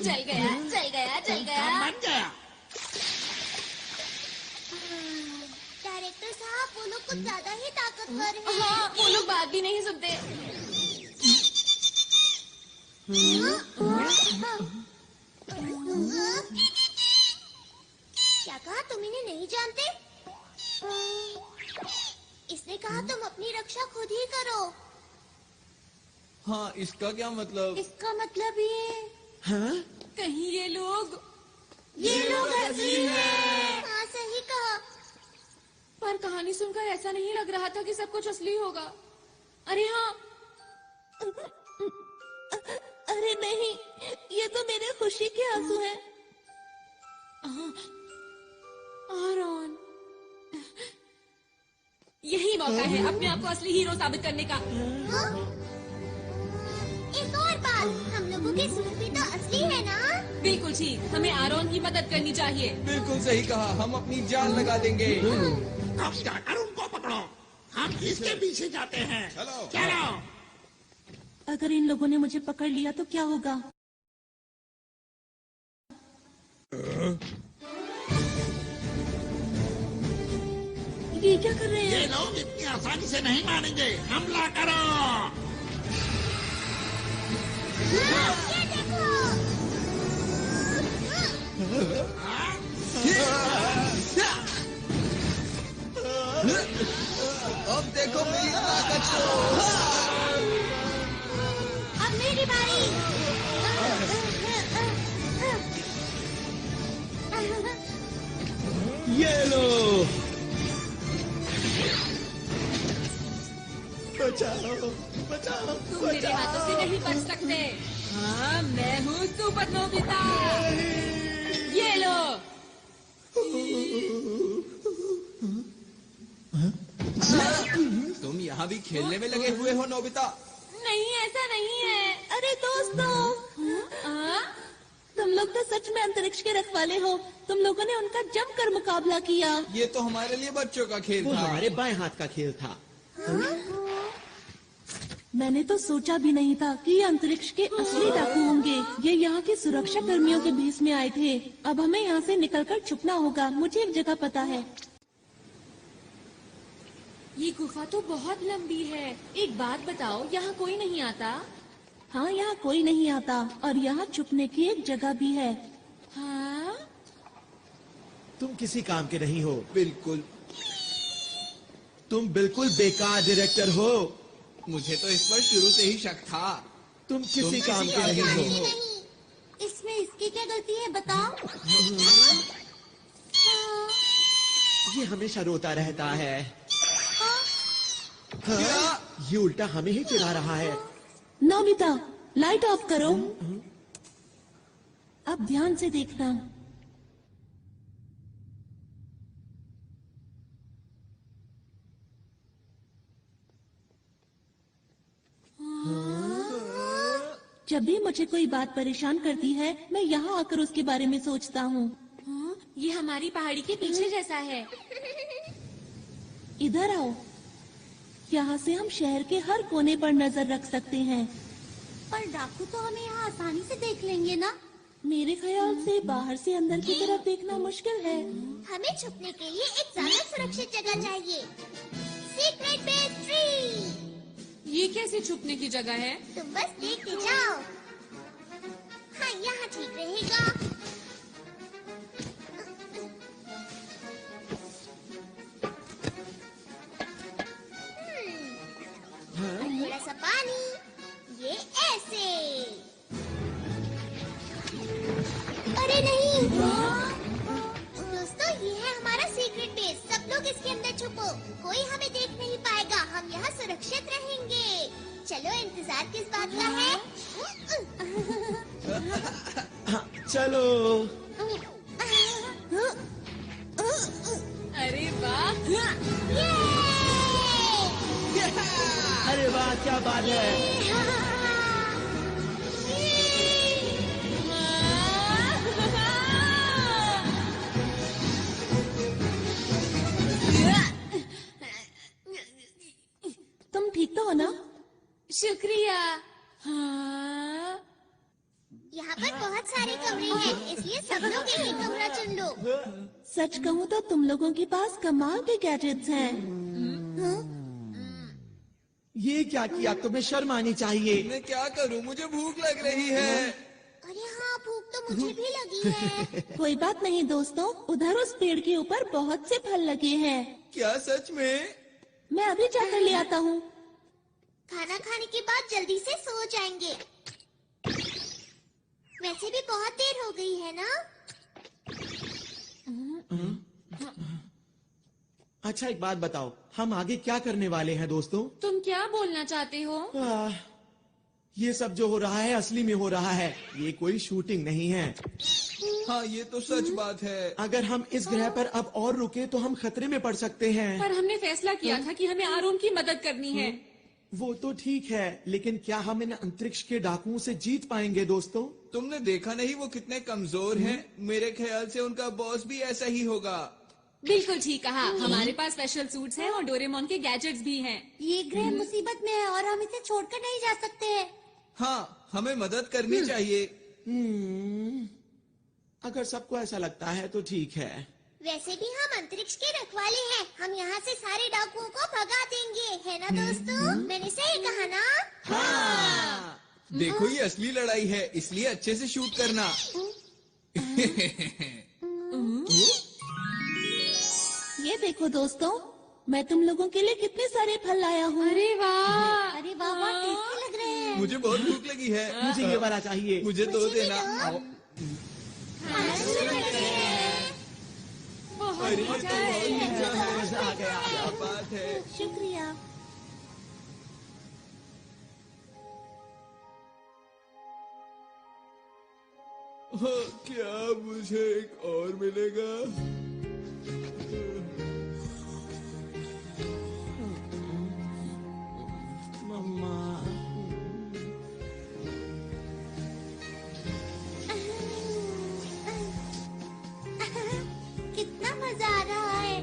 चल गया, चल गया, चल गया। बन गया। डायरेक्टर साहब, वो लोग कुछ ज्यादा ही ताकतवर हैं। हाँ, वो लोग बात भी नहीं सुनते। क्या कहा? तुम इन्हें नहीं जानते? इसने कहा तुम अपनी रक्षा खुद ही करो। हाँ, इसका क्या मतलब? इसका मतलब ये हाँ? कहीं ये लोग असली हैं। हाँ सही कहा। पर कहानी सुनकर ऐसा नहीं लग रहा था कि सब कुछ असली होगा। अरे हाँ, अरे नहीं, ये तो मेरे खुशी के आंसू हैं। आरॉन, यही मौका है अपने आप को असली हीरो साबित करने का। एक और बात, हम लोगों के सूट भी तो असली है ना? बिल्कुल ठीक, हमें आरॉन की मदद करनी चाहिए। बिल्कुल सही कहा, हम अपनी जान लगा देंगे। अब जाकर उनको पकड़ो, हम इसके पीछे जाते हैं। चलो। चलो। अगर इन लोगों ने मुझे पकड़ लिया तो क्या होगा? ये क्या कर रहे ये हैं? लोग इतनी आसानी से नहीं मानेंगे, हमला करो। ये देखो। अब देखो मेरी ताकत को। अब मेरी बारी। ये लो। बचाओ, बचाओ, तुम मेरे हाथों से नहीं बच सकते। हाँ, मैं हूँ सुपर नोबिता। ये लो। तुम यहाँ भी खेलने में लगे हुए हो नोबिता? नहीं, ऐसा नहीं है। अरे दोस्तों, तुम लोग तो सच में अंतरिक्ष के रखवाले हो। तुम लोगों ने उनका जमकर मुकाबला किया। ये तो हमारे लिए बच्चों का खेल वो था। हमारे बाएं हाथ का खेल था। मैंने तो सोचा भी नहीं था कि ये अंतरिक्ष के असली डाकू होंगे। ये यहाँ के सुरक्षा कर्मियों के भेष में आए थे। अब हमें यहाँ से निकलकर छुपना होगा। मुझे एक जगह पता है। ये गुफा तो बहुत लंबी है। एक बात बताओ, यहाँ कोई नहीं आता? हाँ, यहाँ कोई नहीं आता और यहाँ छुपने की एक जगह भी है। हाँ? तुम किसी काम के नहीं हो। बिल्कुल। तुम बिल्कुल बेकार डायरेक्टर हो। मुझे तो इस पर शुरू से ही शक था। तुम किसी काम के नहीं हो। नहीं, इसमें इसकी क्या गलती है बताओ? ये हमेशा रोता रहता है। हाँ, ये उल्टा हमें ही चिढ़ा रहा है। नोबिता, लाइट ऑफ करो। अब ध्यान से देखना। जब भी मुझे कोई बात परेशान करती है, मैं यहाँ आकर उसके बारे में सोचता हूँ। हाँ? ये हमारी पहाड़ी के पीछे जैसा है। इधर आओ। यहाँ से हम शहर के हर कोने पर नजर रख सकते हैं। पर डाकू तो हमें यहाँ आसानी से देख लेंगे ना? मेरे ख्याल से बाहर से अंदर की तरफ देखना मुश्किल है। हमें छुपने के लिए एक ज्यादा सुरक्षित जगह चाहिए। Secret base tree. ये कैसे छुपने की जगह है? तुम बस देखते जाओ। हाँ, यहाँ ठीक रहेगा। थोड़ा सा पानी, ये ऐसे। अरे नहीं। दोस्तों, ये है हमारा सीक्रेट बेस। सब लोग इसके अंदर छुपो। कोई हमें देख नहीं पाएगा। हम यहाँ सुरक्षित रहेंगे। चलो, इंतजार किस बात का है? हाँ, चलो। अरे वाह! अरे वाह, क्या बात है। तुम ठीक तो हो ना? शुक्रिया। हाँ? यहाँ पर बहुत सारे कमरे हैं, इसलिए सब लोग एक ही कमरा चुन लो। सच कहूँ तो तुम लोगों के पास कमाल के गैजेट्स हैं। ये क्या किया? तुम्हें शर्म आनी चाहिए। मैं क्या करूं? मुझे भूख लग रही है। अरे हाँ, भूख तो मुझे भी लगी है। कोई बात नहीं दोस्तों, उधर उस पेड़ के ऊपर बहुत से फल लगे हैं। क्या सच में? मैं अभी जाकर ले आता हूँ। खाना खाने के बाद जल्दी से सो जाएंगे। वैसे भी बहुत देर हो गई है ना? अच्छा एक बात बताओ, हम आगे क्या करने वाले हैं दोस्तों? तुम क्या बोलना चाहते हो? ये सब जो हो रहा है असली में हो रहा है, ये कोई शूटिंग नहीं है। हाँ ये तो सच बात है। अगर हम इस ग्रह पर अब और रुके तो हम खतरे में पड़ सकते हैं। पर हमने फैसला किया था कि हमें आरोन की मदद करनी है। वो तो ठीक है, लेकिन क्या हम इन अंतरिक्ष के डाकुओं से जीत पाएंगे दोस्तों? तुमने देखा नहीं वो कितने कमजोर हैं? मेरे ख्याल से उनका बॉस भी ऐसा ही होगा। बिल्कुल ठीक कहा। हमारे पास स्पेशल सूट्स हैं और डोरेमोन के गैजेट्स भी हैं। ये ग्रह मुसीबत में है और हम इसे छोड़कर नहीं जा सकते हैं। हाँ हमें मदद करनी चाहिए। अगर सबको ऐसा लगता है तो ठीक है। वैसे भी हम अंतरिक्ष के रखवाले हैं, हम यहाँ से सारे डाकुओं को भगा देंगे, है ना दोस्तों? मैंने सही कहा ना? हाँ। देखो ये असली लड़ाई है, इसलिए अच्छे से शूट करना। ये देखो दोस्तों, मैं तुम लोगों के लिए कितने सारे फल लाया हूँ। अरे वाह, अरे वाह, बहुत टेस्टी लग रहे हैं। मुझे बहुत भूख लगी है। मुझे ये वाला चाहिए। मुझे दो देना। अरे ये तो बहुत मीठा है। मजा आ गया। क्या बात है। शुक्रिया। क्या मुझे एक और मिलेगा? मम्मा। कितना मजा आ रहा है।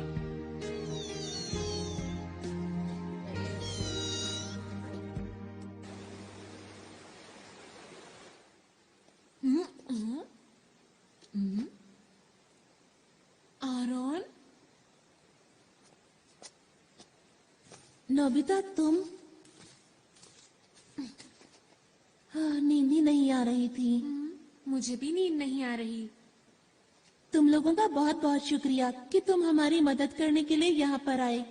आरोन, नोबिता तुम? हाँ, नींद ही नहीं आ रही थी। मुझे भी नींद नहीं आ रही। तुम लोगों का बहुत बहुत शुक्रिया कि तुम हमारी मदद करने के लिए यहाँ पर आए।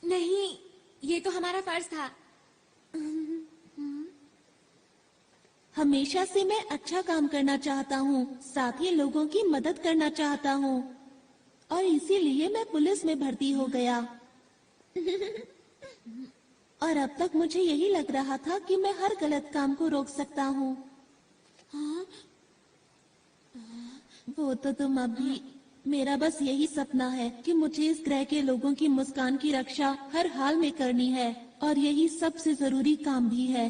नहीं, ये तो हमारा फर्ज था। हमेशा से मैं अच्छा काम करना चाहता हूँ, साथ ही लोगों की मदद करना चाहता हूँ, और इसीलिए मैं पुलिस में भर्ती हो गया। और अब तक मुझे यही लग रहा था कि मैं हर गलत काम को रोक सकता हूँ। वो तो तुम अभी, मेरा बस यही सपना है कि मुझे इस ग्रह के लोगों की मुस्कान की रक्षा हर हाल में करनी है, और यही सबसे जरूरी काम भी है।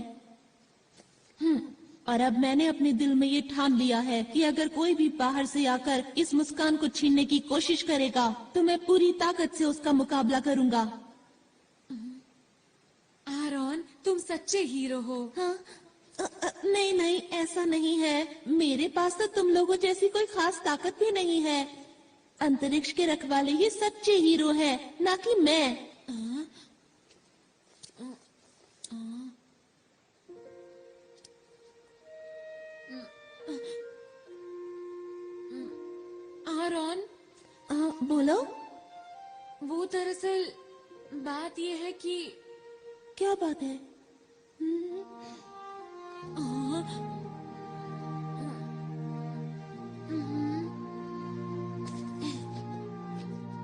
और अब मैंने अपने दिल में ये ठान लिया है कि अगर कोई भी बाहर से आकर इस मुस्कान को छीनने की कोशिश करेगा तो मैं पूरी ताकत से उसका मुकाबला करूंगा। आरोन, तुम सच्चे हीरो हो। हाँ? नहीं नहीं, ऐसा नहीं है। मेरे पास तो तुम लोगों जैसी कोई खास ताकत भी नहीं है। अंतरिक्ष के रखवाले ही सच्चे हीरो है, ना कि मैं। आरोन, बोलो। वो दरअसल बात ये है कि। क्या बात है?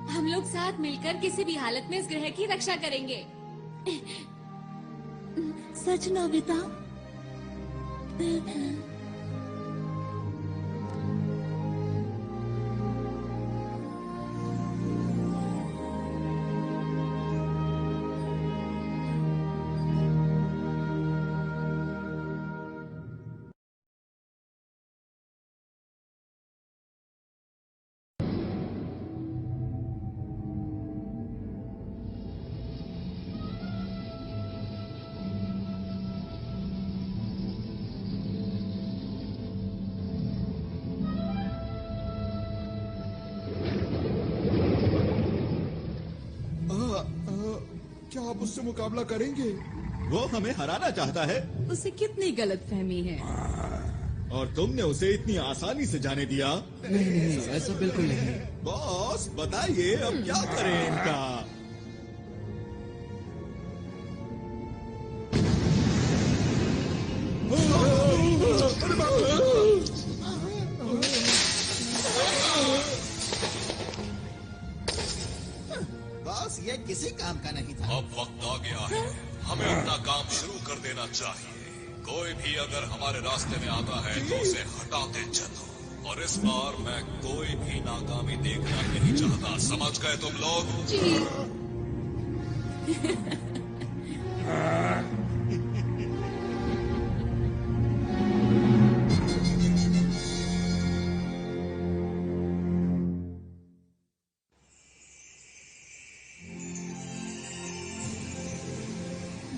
हम लोग साथ मिलकर किसी भी हालत में इस ग्रह की रक्षा करेंगे। सच नोबिता? क्या आप उससे मुकाबला करेंगे? वो हमें हराना चाहता है। उसे कितनी गलतफहमी है। और तुमने उसे इतनी आसानी से जाने दिया? नहीं, ऐसा बिल्कुल नहीं। बॉस बताइए अब क्या करें इनका? बस ये किसी काम का नहीं था। अब वक्त आ गया है, हमें अपना काम शुरू कर देना चाहिए। कोई भी अगर हमारे रास्ते में आता है तो उसे हटाते चलो। और इस बार मैं कोई भी नाकामी देखना नहीं चाहता, समझ गए तुम लोग? जी।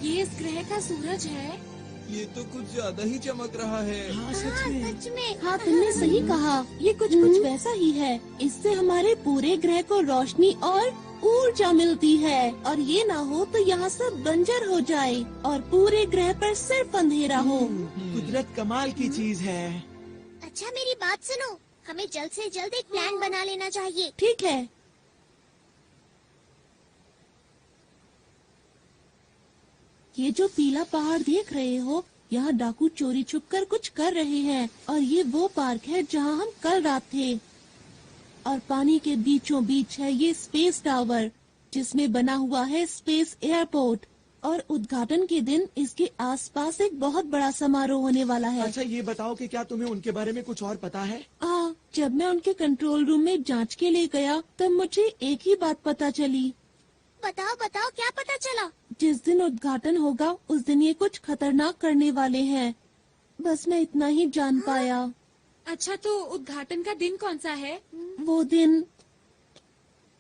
ये इस ग्रह का सूरज है। ये तो कुछ ज्यादा ही चमक रहा है। हाँ सच में। सच में। हाँ तुमने सही कहा, ये कुछ वैसा ही है। इससे हमारे पूरे ग्रह को रोशनी और ऊर्जा मिलती है, और ये ना हो तो यहाँ सब बंजर हो जाए और पूरे ग्रह पर सिर्फ अंधेरा हो। कुदरत कमाल की चीज है। अच्छा मेरी बात सुनो, हमें जल्द से जल्द एक प्लान बना लेना चाहिए। ठीक है। ये जो पीला पहाड़ देख रहे हो, यहाँ डाकू चोरी छुपकर कुछ कर रहे हैं, और ये वो पार्क है जहाँ हम कल रात थे। और पानी के बीचों बीच है ये स्पेस टावर, जिसमें बना हुआ है स्पेस एयरपोर्ट। और उद्घाटन के दिन इसके आसपास एक बहुत बड़ा समारोह होने वाला है। अच्छा ये बताओ कि क्या तुम्हें उनके बारे में कुछ और पता है? जब मैं उनके कंट्रोल रूम में जांच के लिए गया तब मुझे एक ही बात पता चली। बताओ बताओ, क्या पता चला? जिस दिन उद्घाटन होगा उस दिन ये कुछ खतरनाक करने वाले हैं। बस मैं इतना ही जान पाया। अच्छा तो उद्घाटन का दिन कौन सा है? वो दिन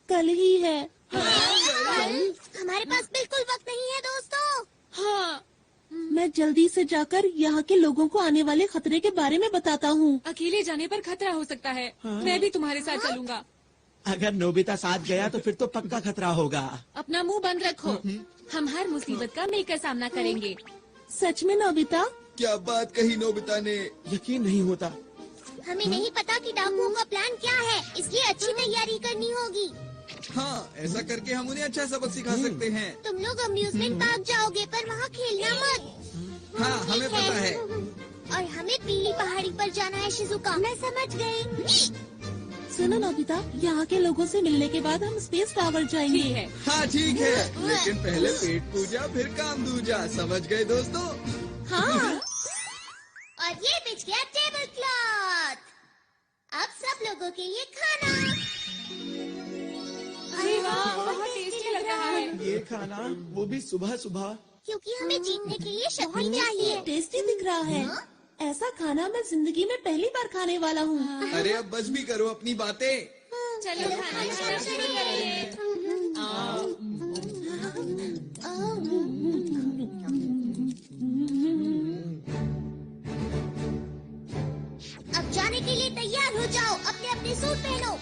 कल ही है। हमारे पास बिल्कुल वक्त नहीं है दोस्तों। हाँ। मैं जल्दी से जाकर यहाँ के लोगों को आने वाले खतरे के बारे में बताता हूँ। अकेले जाने पर खतरा हो सकता है। मैं भी तुम्हारे साथ चलूंगा। अगर नोबिता साथ गया तो फिर तो पक्का खतरा होगा। अपना मुंह बंद रखो, हम हर मुसीबत का मिलकर सामना करेंगे। सच में नोबिता? क्या बात कही नोबिता ने। यकीन नहीं होता। हमें नहीं पता कि डाकुओं का प्लान क्या है, इसलिए अच्छी तैयारी करनी होगी। हाँ, ऐसा करके हम उन्हें अच्छा सबक सिखा सकते हैं। तुम लोग अम्यूजमेंट पार्क जाओगे पर वहाँ खेलना मत। हाँ हमें पता है। और हमें पीली पहाड़ी पर जाना है शिजुका। मैं समझ गई। सुनो नोबिता, यहाँ के लोगों से मिलने के बाद हम स्पेस टावर जाएंगे। ठीक है। हाँ ठीक है, लेकिन पहले पेट पूजा फिर काम दूजा, समझ गए दोस्तों? हाँ। और ये बिछ गया टेबल क्लॉथ। अब सब लोगों के लिए खाना। अरे वाह, बहुत टेस्टी लग रहा है। ये खाना, वो भी सुबह सुबह। क्योंकि हमें जीतने के लिए शक्ति चाहिए। टेस्टी दिख रहा है। ऐसा खाना मैं जिंदगी में पहली बार खाने वाला हूँ। अरे अब बस भी करो अपनी बातें। चलो खाना शुरू करें। अब जाने के लिए तैयार हो जाओ, अपने अपने सूट पहनो।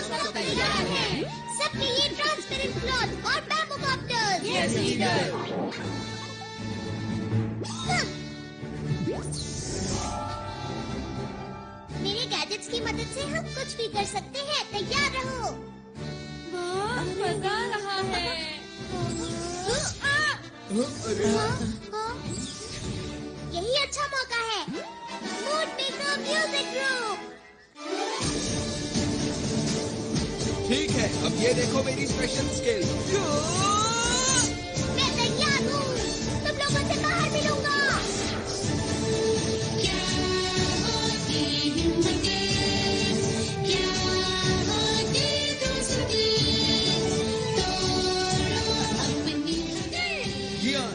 सब तैयार है। सबके लिए ट्रांसपेरेंट क्लॉथ और बैम्बू कॉप्टर्स। Yes leader. मेरे गैजेट्स की मदद से हम कुछ भी कर सकते हैं, तैयार रहो। वाह, मजा आ रहा है। अरे यही अच्छा मौका है। Mood maker music group. ठीक है, अब ये देखो मेरी स्पेशल स्किल। मैं तैयार हूँ, तुम लोगों से बाहर मिलूंगा।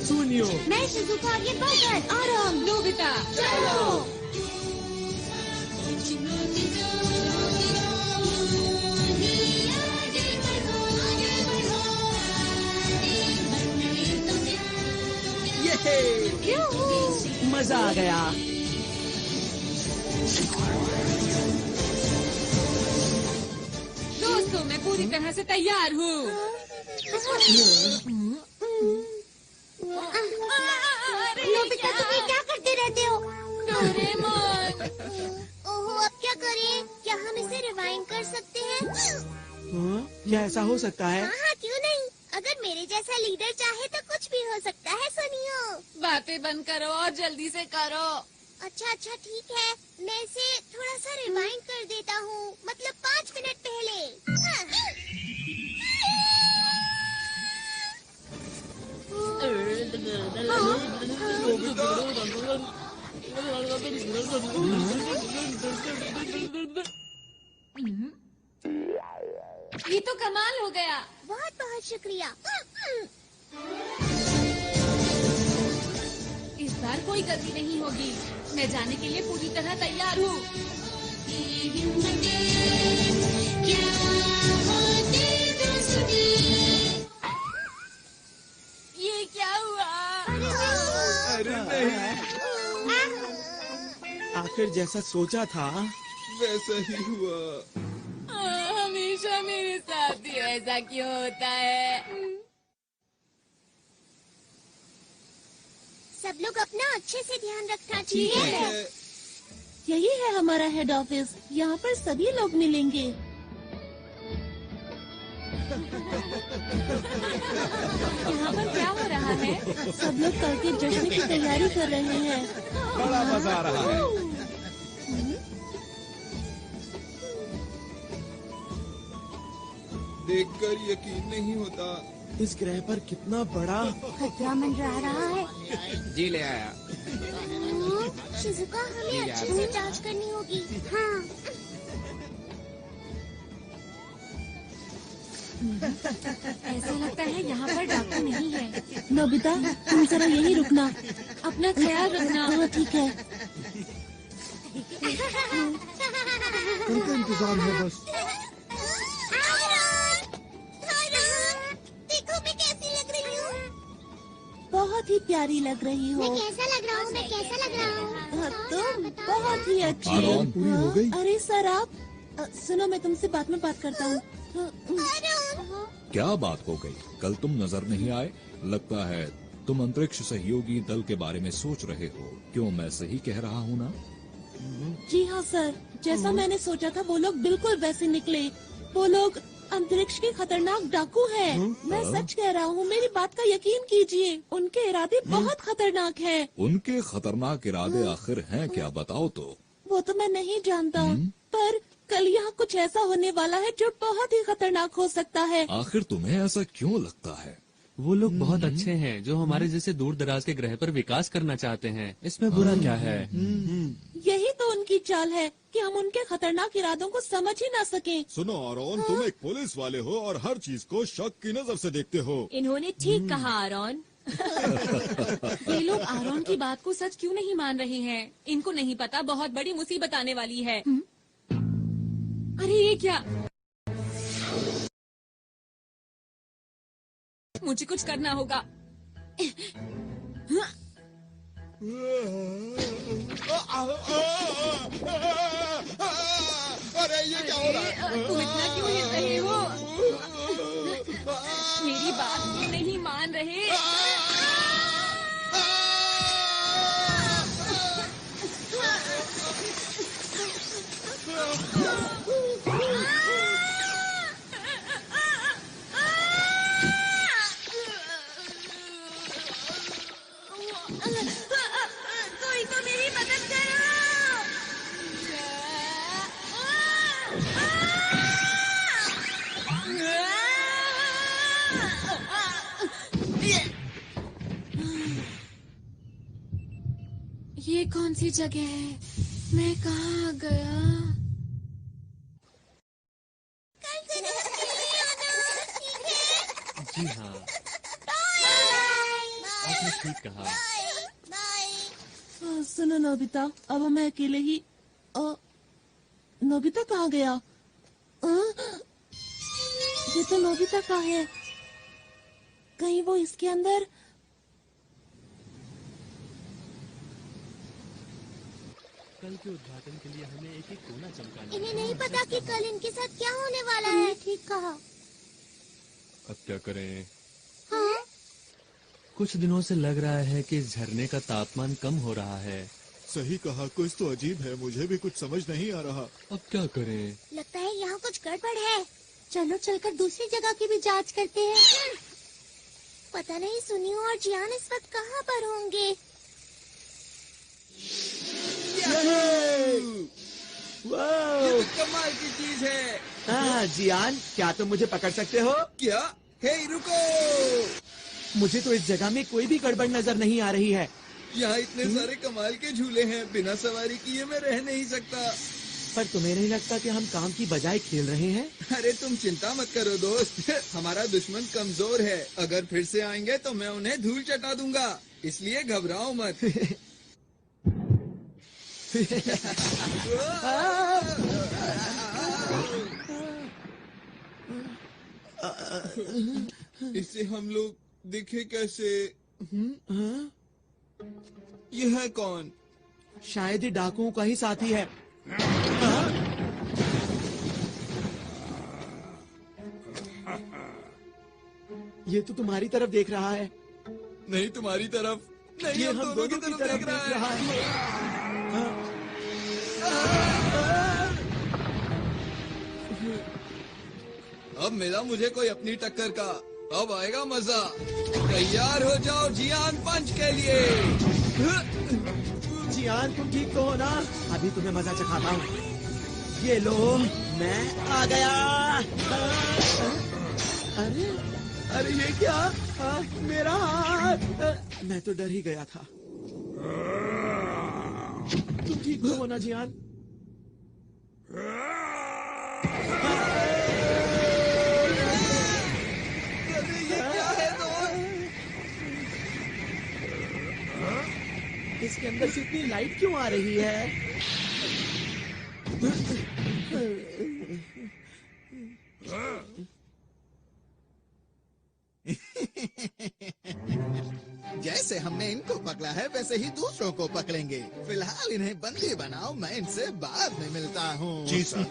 सुनियो, मैं शिजुका और ये बगर। आराम। नोबिता चलो। मजा आ गया। दोस्तों, मैं पूरी तरह से तैयार हूँ। नोबिता तुम ये क्या करते रहते हो? डोरेमोन। ओहो, अब क्या करें? क्या हम इसे रिवाइंड कर सकते हैं? क्या ऐसा हो सकता है? हाँ, क्यों नहीं? अगर मेरे जैसा लीडर चाहे तो कुछ भी हो सकता है। सुनियो। बातें बंद करो और जल्दी से करो। अच्छा अच्छा ठीक है, मैं इसे थोड़ा सा रिवाइंड कर देता हूँ, मतलब 5 मिनट पहले। ये तो कमाल हो गया। बहुत बहुत शुक्रिया। इस बार कोई गलती नहीं होगी। मैं जाने के लिए पूरी तरह तैयार हूँ। ये क्या हुआ? अरे नहीं, आखिर जैसा सोचा था वैसा ही हुआ। हमेशा मेरे साथ ही ऐसा क्यों होता है? सब लोग अपना अच्छे से ध्यान रखना ठीक चाहिए। है। यही है हमारा हेड ऑफिस। यहाँ पर सभी लोग मिलेंगे। यहाँ पर क्या हो रहा है? सब लोग कल के जश्न की तैयारी कर रहे हैं। बड़ा मजा आ रहा है। देखकर यकीन नहीं होता। इस ग्रह पर कितना बड़ा खतरा मंडरा रहा है। जी ले आया। शिजुका, हमें अच्छे से जांच करनी होगी। हाँ। ऐसा लगता है यहाँ पर डॉक्टर नहीं है। नोबिता, तुम जरा यहीं रुकना। अपना ख्याल रखना। हाँ ठीक है। उनका इंतजार है बस। देखो मैं कैसी लग रही हूँ। बहुत ही प्यारी लग रही हो। मैं कैसा लग रहा हूँ? मैं कैसा लग रहा हूँ? हाँ, तुम बहुत ही अच्छी हो। आराम पूरी हो गई। अरे सर आप सुनो, मैं तुमसे बाद में बात करता हूँ। क्या बात हो गई? कल तुम नजर नहीं आए। लगता है तुम अंतरिक्ष सहयोगी दल के बारे में सोच रहे हो। क्यों, मैं सही कह रहा हूँ ना? जी हाँ सर, जैसा मैंने सोचा था वो लोग बिल्कुल वैसे निकले। वो लोग अंतरिक्ष के खतरनाक डाकू हैं। मैं सच कह रहा हूँ, मेरी बात का यकीन कीजिए। उनके इरादे बहुत खतरनाक हैं। उनके खतरनाक इरादे आखिर हैं क्या, बताओ तो। वो तो मैं नहीं जानता, पर कल यहाँ कुछ ऐसा होने वाला है जो बहुत ही खतरनाक हो सकता है। आखिर तुम्हें ऐसा क्यों लगता है? वो लोग बहुत अच्छे हैं जो हमारे जैसे दूर दराज के ग्रह पर विकास करना चाहते हैं। इसमें बुरा क्या है? यही तो उनकी चाल है कि हम उनके खतरनाक इरादों को समझ ही ना सकें। सुनो आरोन, तुम एक पुलिस वाले हो और हर चीज को शक की नजर से देखते हो। इन्होंने ठीक कहा आरोन। ये लोग आरोन की बात को सच क्यों नहीं मान रहे हैं? इनको नहीं पता बहुत बड़ी मुसीबत आने वाली है। अरे ये क्या? मुझे कुछ करना होगा। अरे ये क्या हो रहा है? तुम इतना क्यों हिल रहे हो? मेरी बात क्यों नहीं मान रहे? कोई तो मेरी मदद करो। ये कौन सी जगह है? मैं कहाँ आ गया? जी हाँ, आपने ठीक कहा। सुनो नोबिता, अब मैं अकेले ही नोबिता कहाँ गया? ये तो नोबिता का है। कहीं वो इसके अंदर? कल के उद्घाटन के लिए हमें एक एक कोना चमकाना। इन्हें नहीं पता कि कल इनके साथ क्या होने वाला है। ठीक कहा। अब क्या करें? हाँ? कुछ दिनों से लग रहा है कि इस झरने का तापमान कम हो रहा है। सही कहा, कुछ तो अजीब है। मुझे भी कुछ समझ नहीं आ रहा। अब क्या करें? लगता है यहाँ कुछ गड़बड़ है। चलो चलकर दूसरी जगह की भी जांच करते हैं। पता नहीं सुनियो और जियान इस वक्त कहाँ पर होंगे। ये तो कमाल की चीज है। हाँ जियान, क्या तुम मुझे पकड़ सकते हो? क्या? हे रुको, मुझे तो इस जगह में कोई भी गड़बड़ नजर नहीं आ रही है। यहाँ इतने सारे कमाल के झूले हैं, बिना सवारी किए मैं रह नहीं सकता। पर तुम्हें नहीं लगता कि हम काम की बजाय खेल रहे हैं? अरे तुम चिंता मत करो दोस्त, हमारा दुश्मन कमजोर है। अगर फिर से आएंगे तो मैं उन्हें धूल चटा दूंगा, इसलिए घबराओ मत। इससे हम लोग दिखे कैसे? यह है कौन? शायद ही डाकुओं का ही साथी है। ये तो तुम्हारी तरफ देख रहा है। नहीं तुम्हारी तरफ नहीं, ये हम दोनों की तरफ देख रहा है। अब मिला मुझे कोई अपनी टक्कर का, अब आएगा मजा। तैयार हो जाओ जियान पंच के लिए। जियान तुम ठीक तो हो ना? अभी तुम्हें मजा चखाता हूँ। ये लो, मैं आ गया। अरे अरे ये क्या? मेरा हाथ! मैं तो डर ही गया था। तुम ठीक तो हो ना जियान? इसके अंदर से इतनी लाइट क्यों आ रही है? जैसे हमने इनको पकड़ा है वैसे ही दूसरों को पकड़ेंगे। फिलहाल इन्हें बंदी बनाओ, मैं इनसे बाद में मिलता हूँ। जी सर।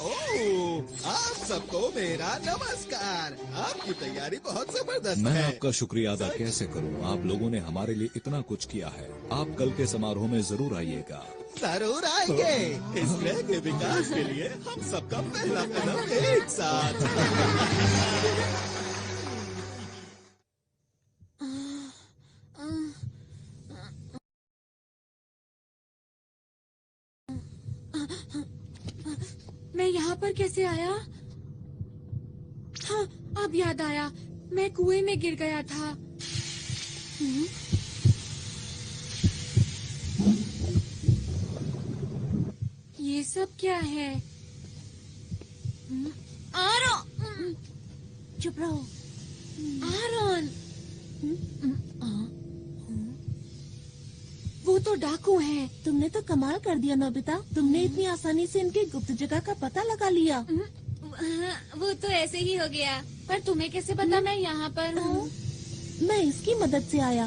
ओह, आप सबको मेरा नमस्कार। आपकी तैयारी बहुत जबरदस्त मैं है। आपका शुक्रिया अदा कैसे करूं? आप लोगों ने हमारे लिए इतना कुछ किया है। आप कल के समारोह में जरूर आइएगा। जरूर आएंगे। इस ग्रह के विकास के लिए हम सबका पहला कदम एक साथ। मैं यहाँ पर कैसे आया? हाँ, अब याद आया, मैं कुएं में गिर गया था। ये सब क्या है? आरोन! चुप रहो। आरोन! वो तो डाकू हैं। तुमने तो कमाल कर दिया नोबिता। तुमने इतनी आसानी से इनकी गुप्त जगह का पता लगा लिया। वो तो ऐसे ही हो गया। पर तुम्हें कैसे पता मैं यहाँ पर हूँ? मैं इसकी मदद से आया।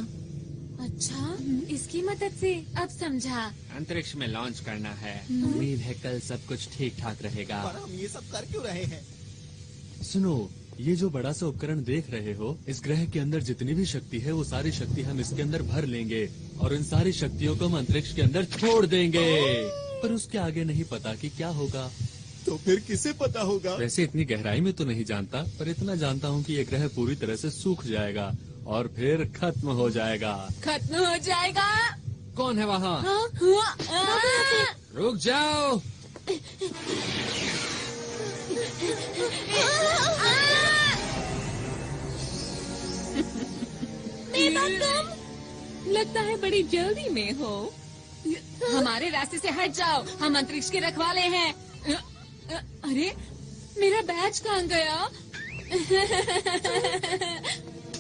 अच्छा, इसकी मदद से अब समझा। अंतरिक्ष में लॉन्च करना है। उम्मीद है कल सब कुछ ठीक ठाक रहेगा। पर हम ये सब कर क्यों रहे हैं? सुनो, ये जो बड़ा सा उपकरण देख रहे हो, इस ग्रह के अंदर जितनी भी शक्ति है वो सारी शक्ति हम इसके अंदर भर लेंगे और इन सारी शक्तियों को हम अंतरिक्ष के अंदर छोड़ देंगे। पर उसके आगे नहीं पता कि क्या होगा। तो फिर किसे पता होगा? वैसे इतनी गहराई में तो नहीं जानता, पर इतना जानता हूँ कि ये ग्रह पूरी तरह से सूख जाएगा और फिर खत्म हो जाएगा। खत्म हो जाएगा? कौन है वहाँ? हाँ? रुक जाओ। लगता है बड़ी जल्दी में हो। हमारे रास्ते से हट जाओ, हम अंतरिक्ष के रखवाले हैं। अरे मेरा बैज कहाँ गया?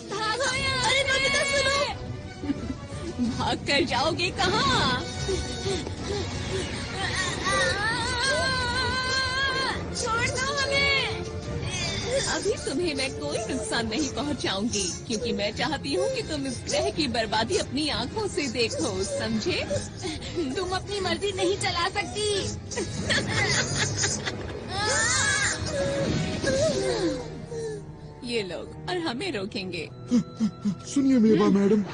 भागो यहाँ से। अरे नोबिता सुनो, भाग कर जाओगे कहाँ? छोड़ दो हमें। अभी तुम्हें मैं कोई नुकसान नहीं पहुंचाऊंगी, क्योंकि मैं चाहती हूँ कि तुम इस ग्रह की बर्बादी अपनी आंखों से देखो, समझे? तुम अपनी मर्जी नहीं चला सकती। ये लोग और हमें रोकेंगे। सुनिए मेवा मैडम।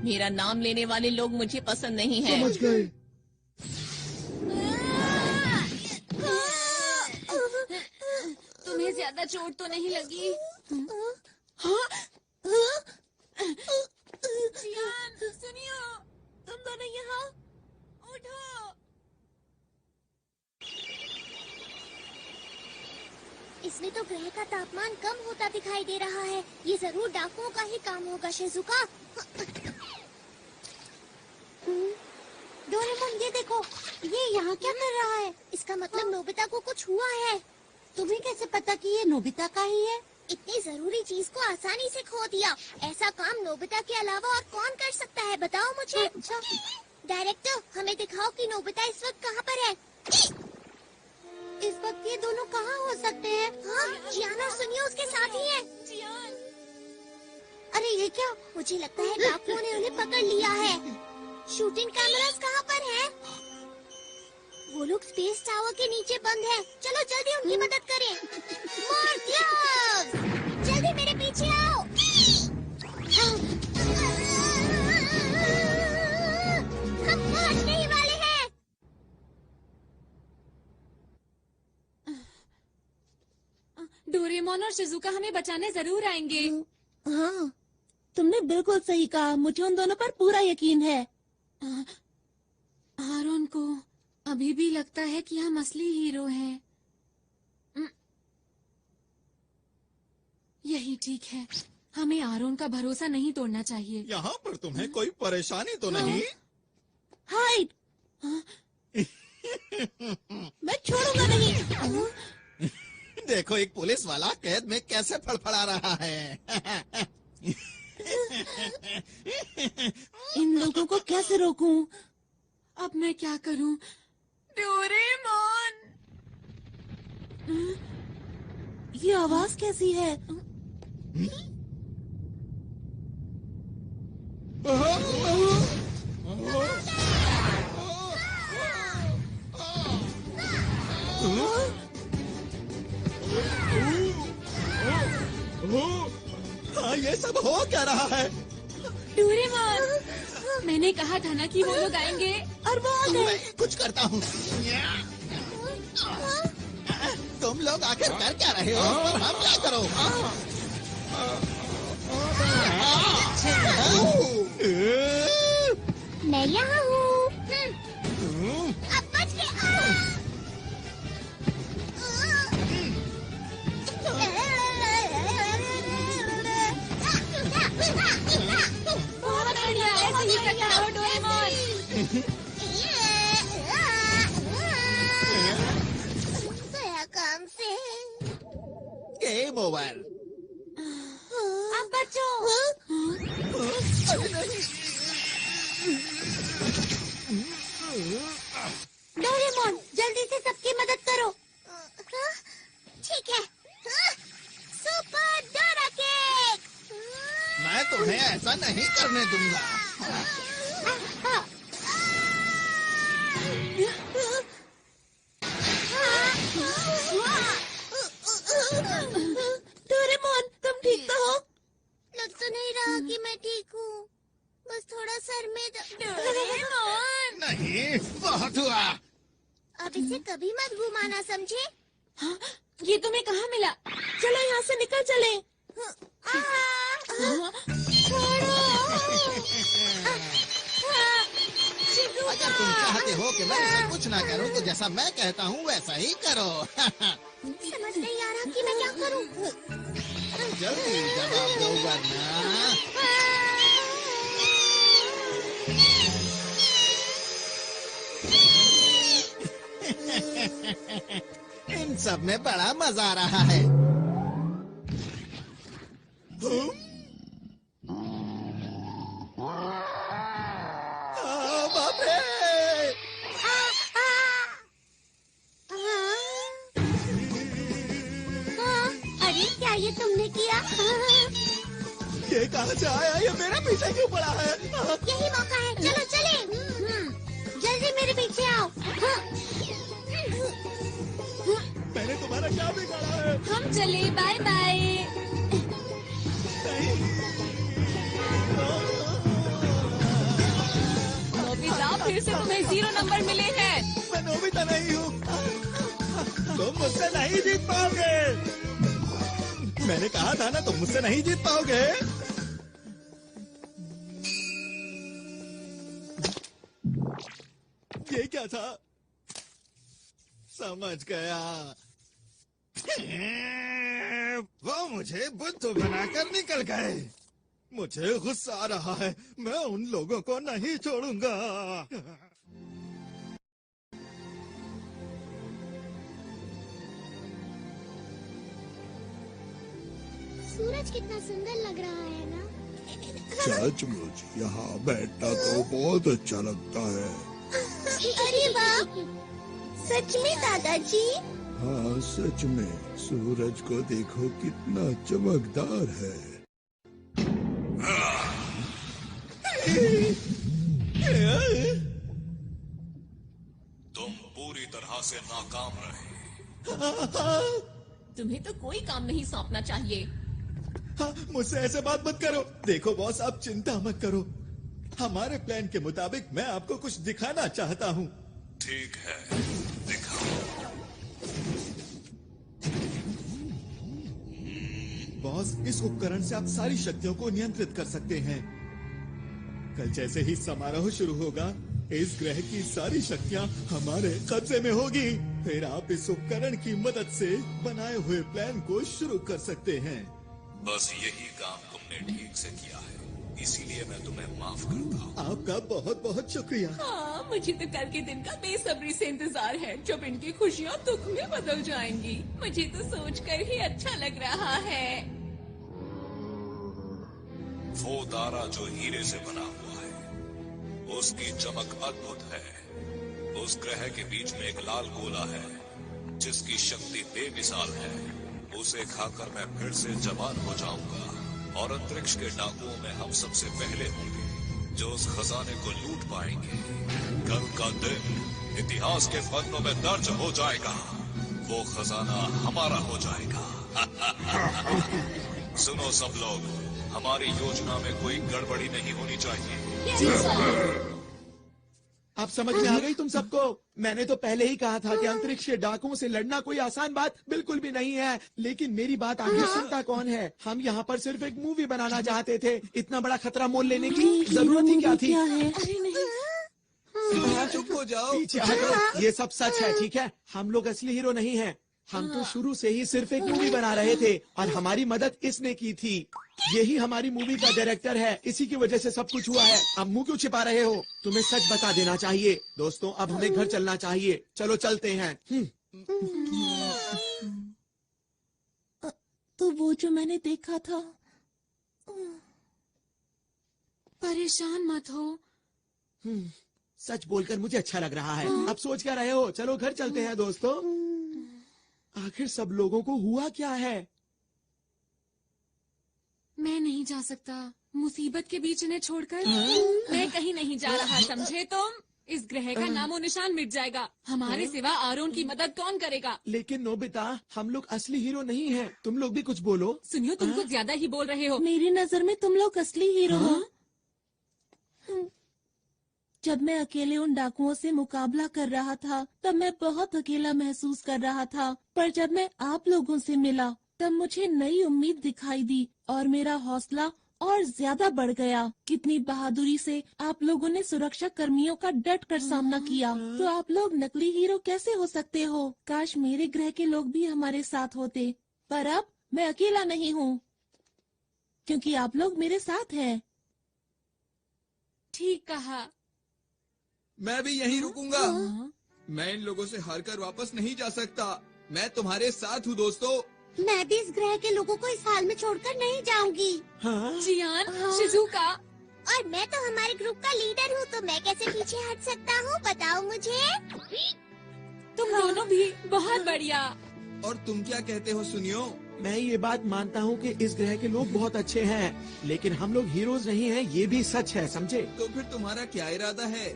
मेरा नाम लेने वाले लोग मुझे पसंद नहीं है। समझ गए। तुम्हें ज्यादा चोट तो नहीं लगी? हाँ? जियान, सुनियो। तुम दोनों यहाँ उठो। इसमें तो ग्रह का तापमान कम होता दिखाई दे रहा है। ये जरूर डाकुओं का ही काम होगा शिजुका। डोरेमोन ये देखो, ये यहाँ क्या कर रहा है? इसका मतलब नोबिता को कुछ हुआ है। तुम्हें कैसे पता कि ये नोबिता का ही है? इतनी जरूरी चीज को आसानी से खो दिया। ऐसा काम नोबिता के अलावा और कौन कर सकता है, बताओ मुझे। डायरेक्टर, हमें दिखाओ कि नोबिता इस वक्त कहाँ पर है। इस वक्त ये दोनों कहाँ हो सकते हैं? हाँ, जियान और सुनियो उसके साथ ही हैं। जियान। अरे ये क्या? मुझे लगता है डाकुओं ने उन्हें पकड़ लिया है। शूटिंग कैमरास कहाँ पर हैं? वो लोग स्पेस टावर के नीचे बंद हैं। चलो जल्दी उनकी मदद करें। मोर्टियस, जल्दी मेरे पीछे आओ। हम पहुंचने ही वाले हैं। डोरेमोन और शिजुका हमें बचाने जरूर आएंगे। हाँ, तुमने बिल्कुल सही कहा। मुझे उन दोनों पर पूरा यकीन है। आरोन को अभी भी लगता है कि हम असली हीरो हैं। यही ठीक है। हमें आरोन का भरोसा नहीं तोड़ना चाहिए। यहाँ पर तुम्हें कोई परेशानी तो नहीं? हाइड, मैं छोड़ूंगा नहीं। देखो एक पुलिस वाला कैद में कैसे फड़फड़ा रहा है। इन लोगों को कैसे रोकूं? अब मैं क्या करूं? डोरेमोन! ये आवाज कैसी है? हाँ, ये सब हो क्या रहा है? डोरेमोन, मैंने कहा था ना कि वो लोग आएंगे। और वो आ गए। मैं कुछ करता हूँ। तुम लोग आखिर कर क्या रहे हो? हमला करो। मैं यहाँ हूँ। अब बच के बहुत बढ़िया, ऐसे ही करता रहो डोरेमोन। गया काम से। Game over. अब बचो। डोरेमोन, जल्दी से सबकी मदद करो। ठीक है। Super Dora cake. मैं तुम्हें ऐसा नहीं करने दूंगा। डोरेमोन, तुम ठीक तो हो? लग तो नहीं रहा कि मैं ठीक हूँ। बस थोड़ा सर में डोरेमोन! नहीं, बहुत हुआ। अब इसे कभी मत घुमाना, समझे? हाँ, ये तुम्हें कहाँ मिला? चलो यहाँ से निकल चले। अगर तुम चाहते हो कि मैं इसे कुछ ना करूं, तो जैसा मैं कहता हूँ वैसा ही करो। समझ नहीं आ रहा कि मैं क्या करूँ। जल्दी जवाब दो वरना। इन सब में बड़ा मजा आ रहा है। बाप रे! अरे क्या ये तुमने किया? ये कहाँ से आया? ये मेरे पीछे क्यों पड़ा है? यही मौका है, चलो चले। जल्दी मेरे पीछे आओ। मैंने तुम्हारा क्या बिगाड़ा है? हम चले, बाय बाय। नोबिता, फिर से तुम्हें 0 नंबर मिले हैं। मैं नोबिता नहीं हूँ। तुम मुझसे नहीं जीत पाओगे। मैंने कहा था ना, तुम मुझसे नहीं जीत पाओगे। किया था। समझ गया। वो मुझे बुद्धू बनाकर निकल गए। मुझे गुस्सा आ रहा है। मैं उन लोगों को नहीं छोड़ूंगा। सूरज कितना सुंदर लग रहा है ना। सचमुच यहाँ बैठना तो बहुत अच्छा लगता है। अरे वाह, सच में दादाजी। हाँ सच में, सूरज को देखो कितना चमकदार है। तुम पूरी तरह से नाकाम रहे। तुम्हें तो कोई काम नहीं सौंपना चाहिए। हाँ, मुझसे ऐसे बात मत करो। देखो बॉस, आप चिंता मत करो। हमारे प्लान के मुताबिक मैं आपको कुछ दिखाना चाहता हूँ। ठीक है, दिखाओ। बॉस, इस उपकरण से आप सारी शक्तियों को नियंत्रित कर सकते हैं। कल जैसे ही समारोह शुरू होगा, इस ग्रह की सारी शक्तियाँ हमारे कब्जे में होगी। फिर आप इस उपकरण की मदद से बनाए हुए प्लान को शुरू कर सकते हैं। बस यही काम तुमने ठीक से किया है, इसीलिए मैं तुम्हें माफ करता हूँ। आपका बहुत बहुत शुक्रिया। हाँ, मुझे तो कल के दिन का बेसब्री से इंतजार है, जब इनकी खुशियाँ दुख में बदल जाएंगी। मुझे तो सोचकर ही अच्छा लग रहा है। वो तारा जो हीरे से बना हुआ है, उसकी चमक अद्भुत है। उस ग्रह के बीच में एक लाल गोला है, जिसकी शक्ति बेमिसाल है। उसे खाकर मैं फिर से जवान हो जाऊंगा, और अंतरिक्ष के डाकुओं में हम सबसे पहले होंगे जो उस खजाने को लूट पाएंगे। कल का दिन इतिहास के पन्नों में दर्ज हो जाएगा। वो खजाना हमारा हो जाएगा। सुनो सब लोग, हमारी योजना में कोई गड़बड़ी नहीं होनी चाहिए। अब समझ में आ गई तुम सबको? मैंने तो पहले ही कहा था कि अंतरिक्ष के डाकुओं से लड़ना कोई आसान बात बिल्कुल भी नहीं है। लेकिन मेरी बात आखिर सुनता कौन है? हम यहाँ पर सिर्फ एक मूवी बनाना चाहते थे। इतना बड़ा खतरा मोल लेने की जरूरत ही क्या थी? अरे नहीं, चुप हो जाओ। पीछे हटो। ये सब सच है, ठीक है? हम लोग असली हीरो नहीं हैं। हम तो शुरू से ही सिर्फ एक मूवी बना रहे थे, और हमारी मदद इसने की थी। यही हमारी मूवी का डायरेक्टर है, इसी की वजह से सब कुछ हुआ है। अब मुंह क्यों छिपा रहे हो? तुम्हें सच बता देना चाहिए। दोस्तों, अब हमें घर चलना चाहिए। चलो चलते हैं। तो वो जो मैंने देखा था। परेशान मत हो। सच बोलकर मुझे अच्छा लग रहा है। अब सोच क्या रहे हो? चलो घर चलते हैं दोस्तों। आखिर सब लोगों को हुआ क्या है? मैं नहीं जा सकता, मुसीबत के बीच इन्हें छोड़कर। मैं कहीं नहीं जा रहा, समझे तुम? इस ग्रह का नामो निशान मिट जाएगा। हमारे सिवा आरोन की मदद कौन करेगा? लेकिन नोबिता, हम लोग असली हीरो नहीं हैं। तुम लोग भी कुछ बोलो। सुनियो, तुम कुछ ज्यादा ही बोल रहे हो। मेरी नजर में तुम लोग असली हीरो हो। जब मैं अकेले उन डाकुओं से मुकाबला कर रहा था, तब मैं बहुत अकेला महसूस कर रहा था। पर जब मैं आप लोगों से मिला, तब मुझे नई उम्मीद दिखाई दी, और मेरा हौसला और ज्यादा बढ़ गया। कितनी बहादुरी से आप लोगों ने सुरक्षा कर्मियों का डट कर सामना किया। तो आप लोग नकली हीरो कैसे हो सकते हो? काश मेरे ग्रह के लोग भी हमारे साथ होते। पर अब मैं अकेला नहीं हूँ, क्योंकि आप लोग मेरे साथ हैं। ठीक कहा। मैं भी यहीं रुकूंगा। मैं इन लोगों से हार कर वापस नहीं जा सकता। मैं तुम्हारे साथ हूँ दोस्तों। मैं भी इस ग्रह के लोगों को इस हाल में छोड़कर नहीं जाऊंगी। जियान, शिजुका। और मैं तो हमारे ग्रुप का लीडर हूँ, तो मैं कैसे पीछे हट सकता हूँ? बताओ मुझे। तुम दोनों भी बहुत बढ़िया। और तुम क्या कहते हो सुनियो? मैं ये बात मानता हूँ कि इस ग्रह के लोग बहुत अच्छे हैं, लेकिन हम लोग हीरोज नहीं हैं, ये भी सच है, समझे? तो फिर तुम्हारा क्या इरादा है?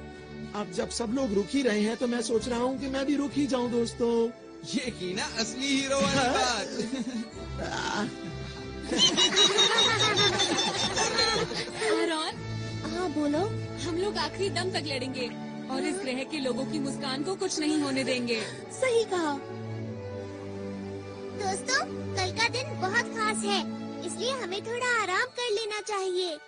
अब जब सब लोग रुक ही रहे हैं, तो मैं सोच रहा हूँ कि मैं भी रुक ही जाऊँ दोस्तों। ये की ना असली हीरो वाली बात। आरोन, हाँ बोलो। हम लोग आखिरी दम तक लड़ेंगे, और इस ग्रह के लोगों की मुस्कान को कुछ नहीं होने देंगे। सही कहा। दोस्तों, कल का दिन बहुत खास है, इसलिए हमें थोड़ा आराम कर लेना चाहिए।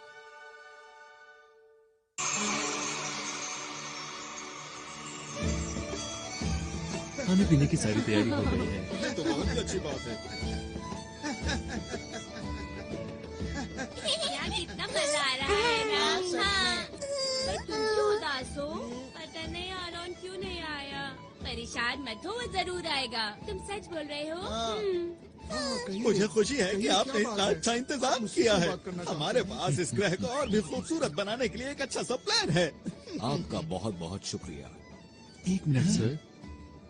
खाने पीने की सारी तैयारी हो गई है। ये तो बहुत ही अच्छी बात है। यार कितना मजा आ रहा है ना। हाँ। पर तुम क्यों उदास हो? पता नहीं आरोन क्यों नहीं आया। परेशान मत हो, वो जरूर आएगा। तुम सच बोल रहे हो? मुझे खुशी है कि आपने इतना अच्छा इंतजाम किया है। हमारे पास इस ग्रह को और भी खूबसूरत बनाने के लिए एक अच्छा सा प्लान है। आपका बहुत बहुत शुक्रिया। 1 मिनट सर,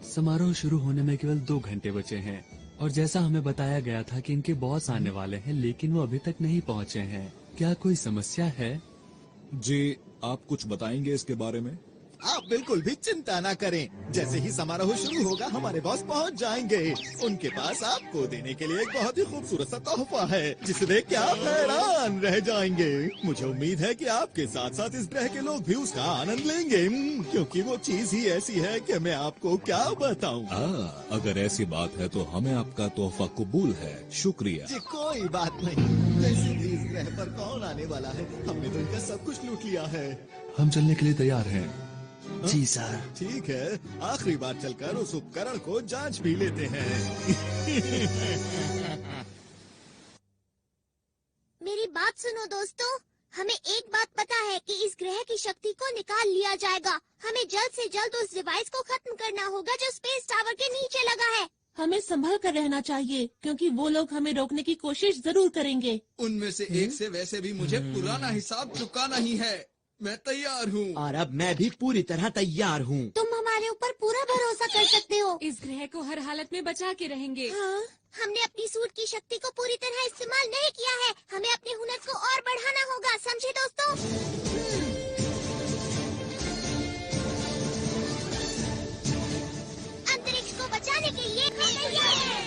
समारोह शुरू होने में केवल 2 घंटे बचे हैं और जैसा हमें बताया गया था कि इनके बॉस आने वाले हैं, लेकिन वो अभी तक नहीं पहुंचे हैं। क्या कोई समस्या है? जी, आप कुछ बताएंगे इसके बारे में? आप बिल्कुल भी चिंता ना करें। जैसे ही समारोह शुरू होगा हमारे बॉस पहुंच जाएंगे। उनके पास आपको देने के लिए एक बहुत ही खूबसूरत सा तोहफा है जिसे देख के आप हैरान रह जाएंगे। मुझे उम्मीद है कि आपके साथ साथ इस ग्रह के लोग भी उसका आनंद लेंगे, क्योंकि वो चीज ही ऐसी है कि मैं आपको क्या बताऊं। अगर ऐसी बात है तो हमें आपका तोहफा कबूल है। शुक्रिया जी, कोई बात नहीं। वैसे भी इस ग्रह पर कौन आने वाला है? हमने तो इनका सब कुछ लूट लिया है। हम चलने के लिए तैयार हैं। जी सर। ठीक है, आखिरी बार चलकर उस उपकरण को जांच भी लेते हैं। मेरी बात सुनो दोस्तों, हमें एक बात पता है कि इस ग्रह की शक्ति को निकाल लिया जाएगा। हमें जल्द से जल्द उस डिवाइस को खत्म करना होगा जो स्पेस टावर के नीचे लगा है। हमें संभल कर रहना चाहिए क्योंकि वो लोग हमें रोकने की कोशिश जरूर करेंगे। उनमें से एक से वैसे भी मुझे पुराना हिसाब चुकाना ही है। मैं तैयार हूँ। और अब मैं भी पूरी तरह तैयार हूँ। तुम हमारे ऊपर पूरा भरोसा कर सकते हो। इस ग्रह को हर हालत में बचा के रहेंगे। हाँ, हमने अपनी सूट की शक्ति को पूरी तरह इस्तेमाल नहीं किया है। हमें अपने हुनर को और बढ़ाना होगा, समझे दोस्तों? अंतरिक्ष को बचाने के लिए हम तैयार हैं।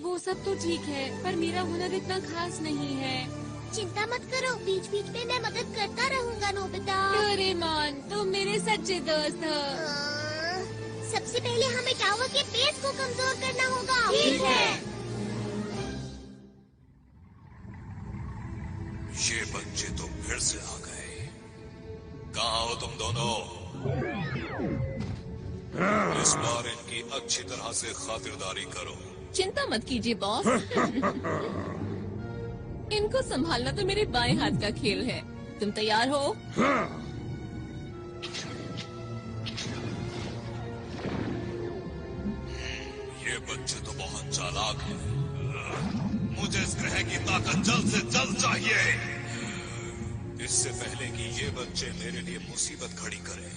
वो सब तो ठीक है, पर मेरा हुनर इतना खास नहीं है। चिंता मत करो, बीच बीच में मैं मदद करता रहूंगा नोबिता। डोरेमोन, तुम मेरे सच्चे दोस्त हो। सबसे पहले हमें टावर के बेस को कमजोर करना होगा। ठीक है। ये बच्चे तो फिर से आ गए। कहाँ हो तुम दोनों? इस बार इनकी अच्छी तरह से खातिरदारी करो। चिंता मत कीजिए बॉस। इनको संभालना तो मेरे बाएं हाथ का खेल है। तुम तैयार हो? ये बच्चे तो बहुत चालाक हैं। मुझे इस ग्रह की ताकत जल्द से जल्द चाहिए, इससे पहले कि ये बच्चे मेरे लिए मुसीबत खड़ी करें।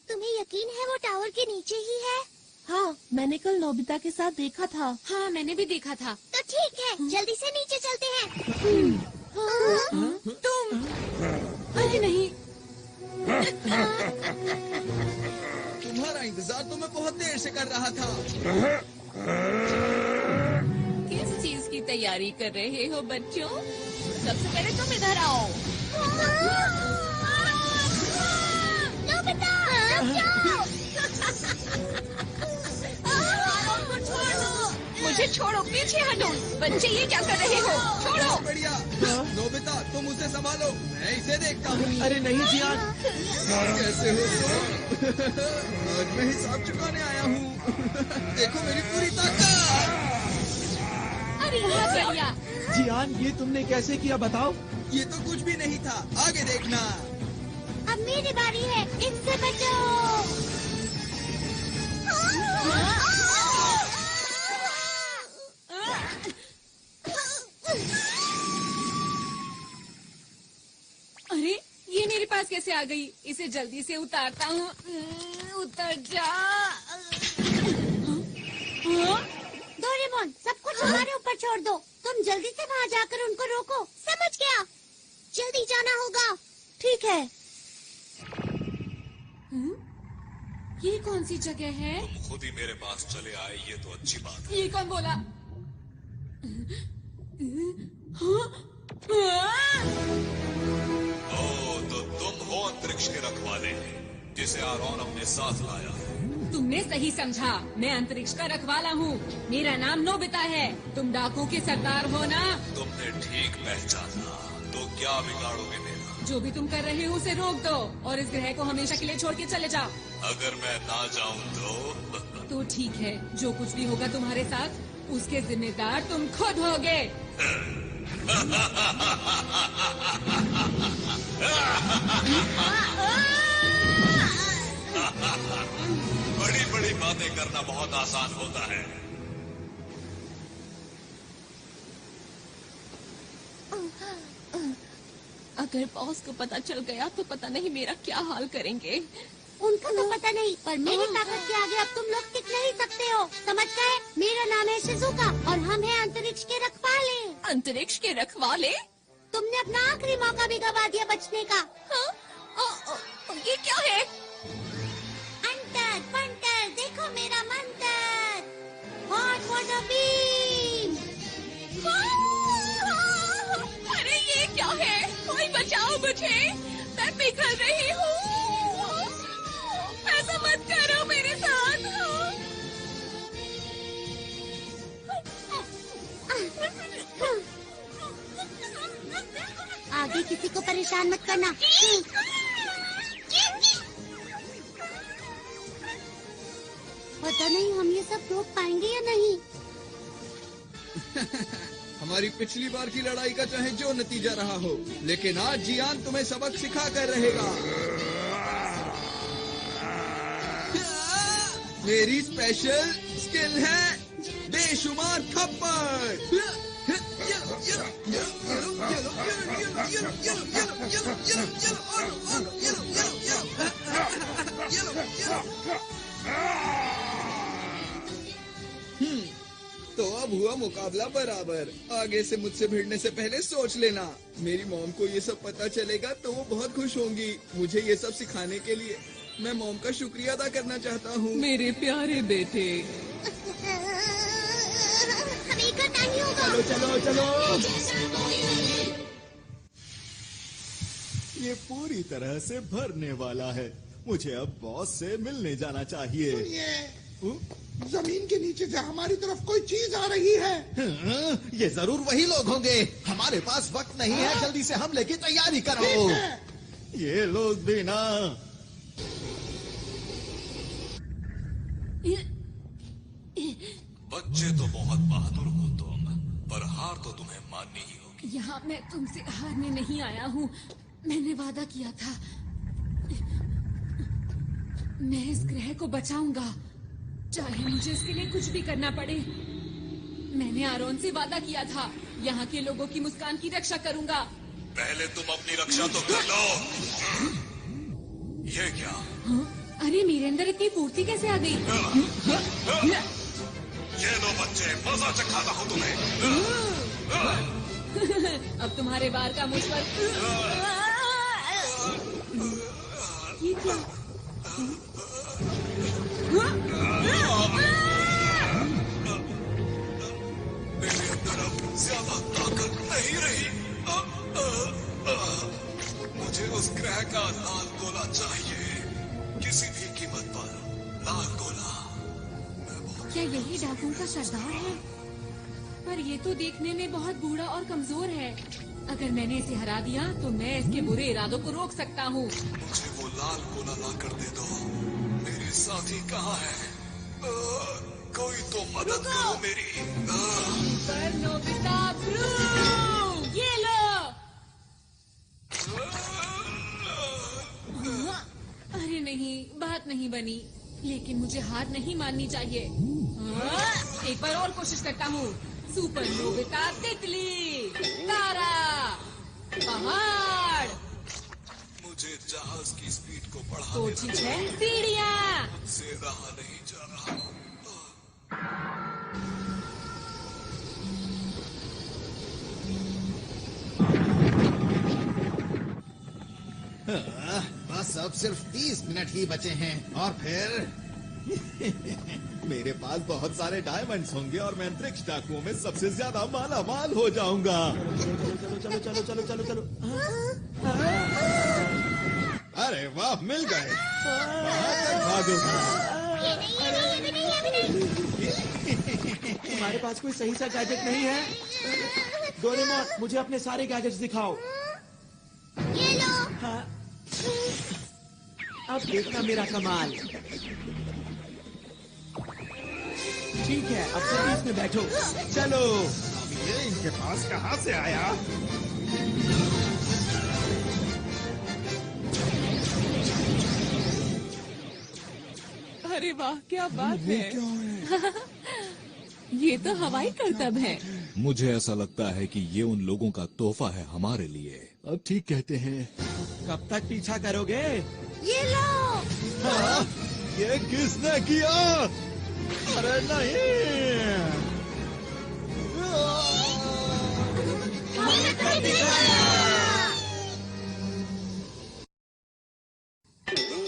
तुम्हें यकीन है वो टावर के नीचे ही है? हाँ, मैंने कल नोबिता के साथ देखा था। हाँ, मैंने भी देखा था। तो ठीक है, जल्दी से नीचे चलते हैं। तुम? अरे नहीं। तुम्हारा इंतजार तो मैं बहुत देर से कर रहा था। किस चीज की तैयारी कर रहे हो बच्चों? सबसे पहले तुम इधर आओ। नोबिता, रुक जाओ। मुझे छोड़ो, पीछे हटो। बच्चे ये क्या कर रहे हो? छोड़ो। बढ़िया। नोबिता, तुम उसे संभालो, मैं इसे देखता हूँ। अरे नहीं जियान। कैसे हो तुम? आज मैं हिसाब चुकाने आया हूँ। देखो मेरी पूरी ताकत। अरे ये बढ़िया। जियान, ये तुमने कैसे किया बताओ? ये तो कुछ भी नहीं था, आगे देखना। अब मेरी बारी है, इनसे बचो। अरे ये मेरे पास कैसे आ गई? इसे जल्दी से उतारता हूँ। उतर जा। डोरेमोन, सब कुछ हमारे ऊपर छोड़ दो। तुम जल्दी से वहाँ जाकर उनको रोको, समझ गया? जल्दी जाना होगा। ठीक है। ये कौन सी जगह है? तुम खुद ही मेरे पास चले आए, ये तो अच्छी बात है। ये कौन बोला? ओ, तो तुम हो अंतरिक्ष के रखवाले। जिसे आरोन अपने साथ लाया है। तुमने सही समझा। मैं अंतरिक्ष का रखवाला हूँ। मेरा नाम नोबिता है। तुम डाकुओं के सरदार हो ना? तुमने ठीक पहचाना। तो क्या बिगाड़ोगे मेरा? जो भी तुम कर रहे हो उसे रोक दो और इस ग्रह को हमेशा के लिए छोड़ के चले जाओ। अगर मैं ना जाऊँ तो ठीक है, जो कुछ भी होगा तुम्हारे साथ उसके जिम्मेदार तुम खुद होगे। बड़ी बड़ी बातें करना बहुत आसान होता है। अगर बॉस को पता चल गया तो पता नहीं मेरा क्या हाल करेंगे। उनका तो पता नहीं, पर मेरी ताकत के आगे अब तुम लोग टिक नहीं सकते हो। समझ गए? मेरा नाम है शिजुका और हम हैं अंतरिक्ष के रखवाले। अंतरिक्ष के रखवाले? तुमने अपना आखिरी मौका भी गवा दिया बचने का। ये क्या है? अंतर पंटर, देखो मेरा मंत्र, हॉट वाटर बीम। अरे ये क्या है? कोई बचाओ मुझे, मैं पिघल रही हूँ। ऐसा मत करो मेरे साथ। आगे किसी को परेशान मत करना। पता नहीं हम ये सब रोक पाएंगे या नहीं। हमारी पिछली बार की लड़ाई का चाहे जो नतीजा रहा हो, लेकिन आज जियान तुम्हें सबक सिखा कर रहेगा। मेरी स्पेशल स्किल है बेशुमार थप्पड़। तो अब हुआ मुकाबला बराबर। आगे से मुझसे भिड़ने से पहले सोच लेना। मेरी मॉम को ये सब पता चलेगा तो वो बहुत खुश होंगी। मुझे ये सब सिखाने के लिए मैं मॉम का शुक्रिया अदा करना चाहता हूँ। मेरे प्यारे बेटे। हमें करना ही होगा। चलो चलो चलो। ये पूरी तरह से भरने वाला है। मुझे अब बॉस से मिलने जाना चाहिए। जमीन के नीचे से हमारी तरफ कोई चीज आ रही है। ये जरूर वही लोग होंगे। हमारे पास वक्त नहीं है, जल्दी से हमले की तैयारी करो। ये लोग भी ना। बच्चे तो बहुत बहादुर हो तुम, पर हार तो तुम्हें माननी ही होगी। यहाँ मैं तुमसे हारने नहीं आया हूँ। मैंने वादा किया था मैं इस ग्रह को बचाऊंगा, चाहे मुझे इसके लिए कुछ भी करना पड़े। मैंने आरोन से वादा किया था यहाँ के लोगों की मुस्कान की रक्षा करूंगा। पहले तुम अपनी रक्षा तो कर लो। ये क्या? अरे मेरे अंदर इतनी फुर्ती कैसे आ गई? ये लो बच्चे, मजा चखाता हूँ तुम्हें। अब तुम्हारे बार का मुझ पर। ये क्या? मेरे अंदर अब ज्यादा ताकत नहीं रही। मुझे उस ग्रह का लाल गोला चाहिए, किसी भी कीमत पर लाल गोला। क्या यही डाकुओं का सरदार है? पर ये तो देखने में बहुत बूढ़ा और कमजोर है। अगर मैंने इसे हरा दिया तो मैं इसके बुरे इरादों को रोक सकता हूँ। मुझे वो लाल गोला ला कर दे दो। मेरे साथी कहाँ है? कोई तो मदद करो मेरी। पर नोबिता ब्लू, ये लो। अरे नहीं, बात नहीं बनी। लेकिन मुझे हार नहीं माननी चाहिए। एक बार और कोशिश करता हूँ। सुपर नोबिता तितली, तारा, पहाड़। मुझे जहाज की स्पीड को बढ़ाने तो ठीक है, सीढ़ियाँ। से रहा नहीं जा रहा। बस अब सिर्फ 30 मिनट ही बचे हैं और फिर मेरे पास बहुत सारे डायमंड्स होंगे और मैं अंतरिक्ष डाकुओं में सबसे ज्यादा माला माल हो जाऊंगा। चलो चलो चलो चलो चलो चलो। अरे वाह, मिल गए। वहाँ तक भागो। ये नहीं, ये नहीं, ये भी नहीं, ये भी नहीं। तुम्हारे पास कोई सही सा गैजेट नहीं है? डोरेमोन, मुझे अपने सारे गैजेट्स दिखाओ। ये लो। हाँ। अब देखना मेरा कमाल। ठीक है, अब जल्दी इसमें बैठो। चलो। ये इनके पास कहाँ से आया? अरे वाह, क्या बात है। ये तो हवाई करतब है। मुझे ऐसा लगता है कि ये उन लोगों का तोहफा है हमारे लिए। अब ठीक कहते हैं। कब तक पीछा करोगे? ये लो। हाँ, ये किसने किया? अरे नहीं।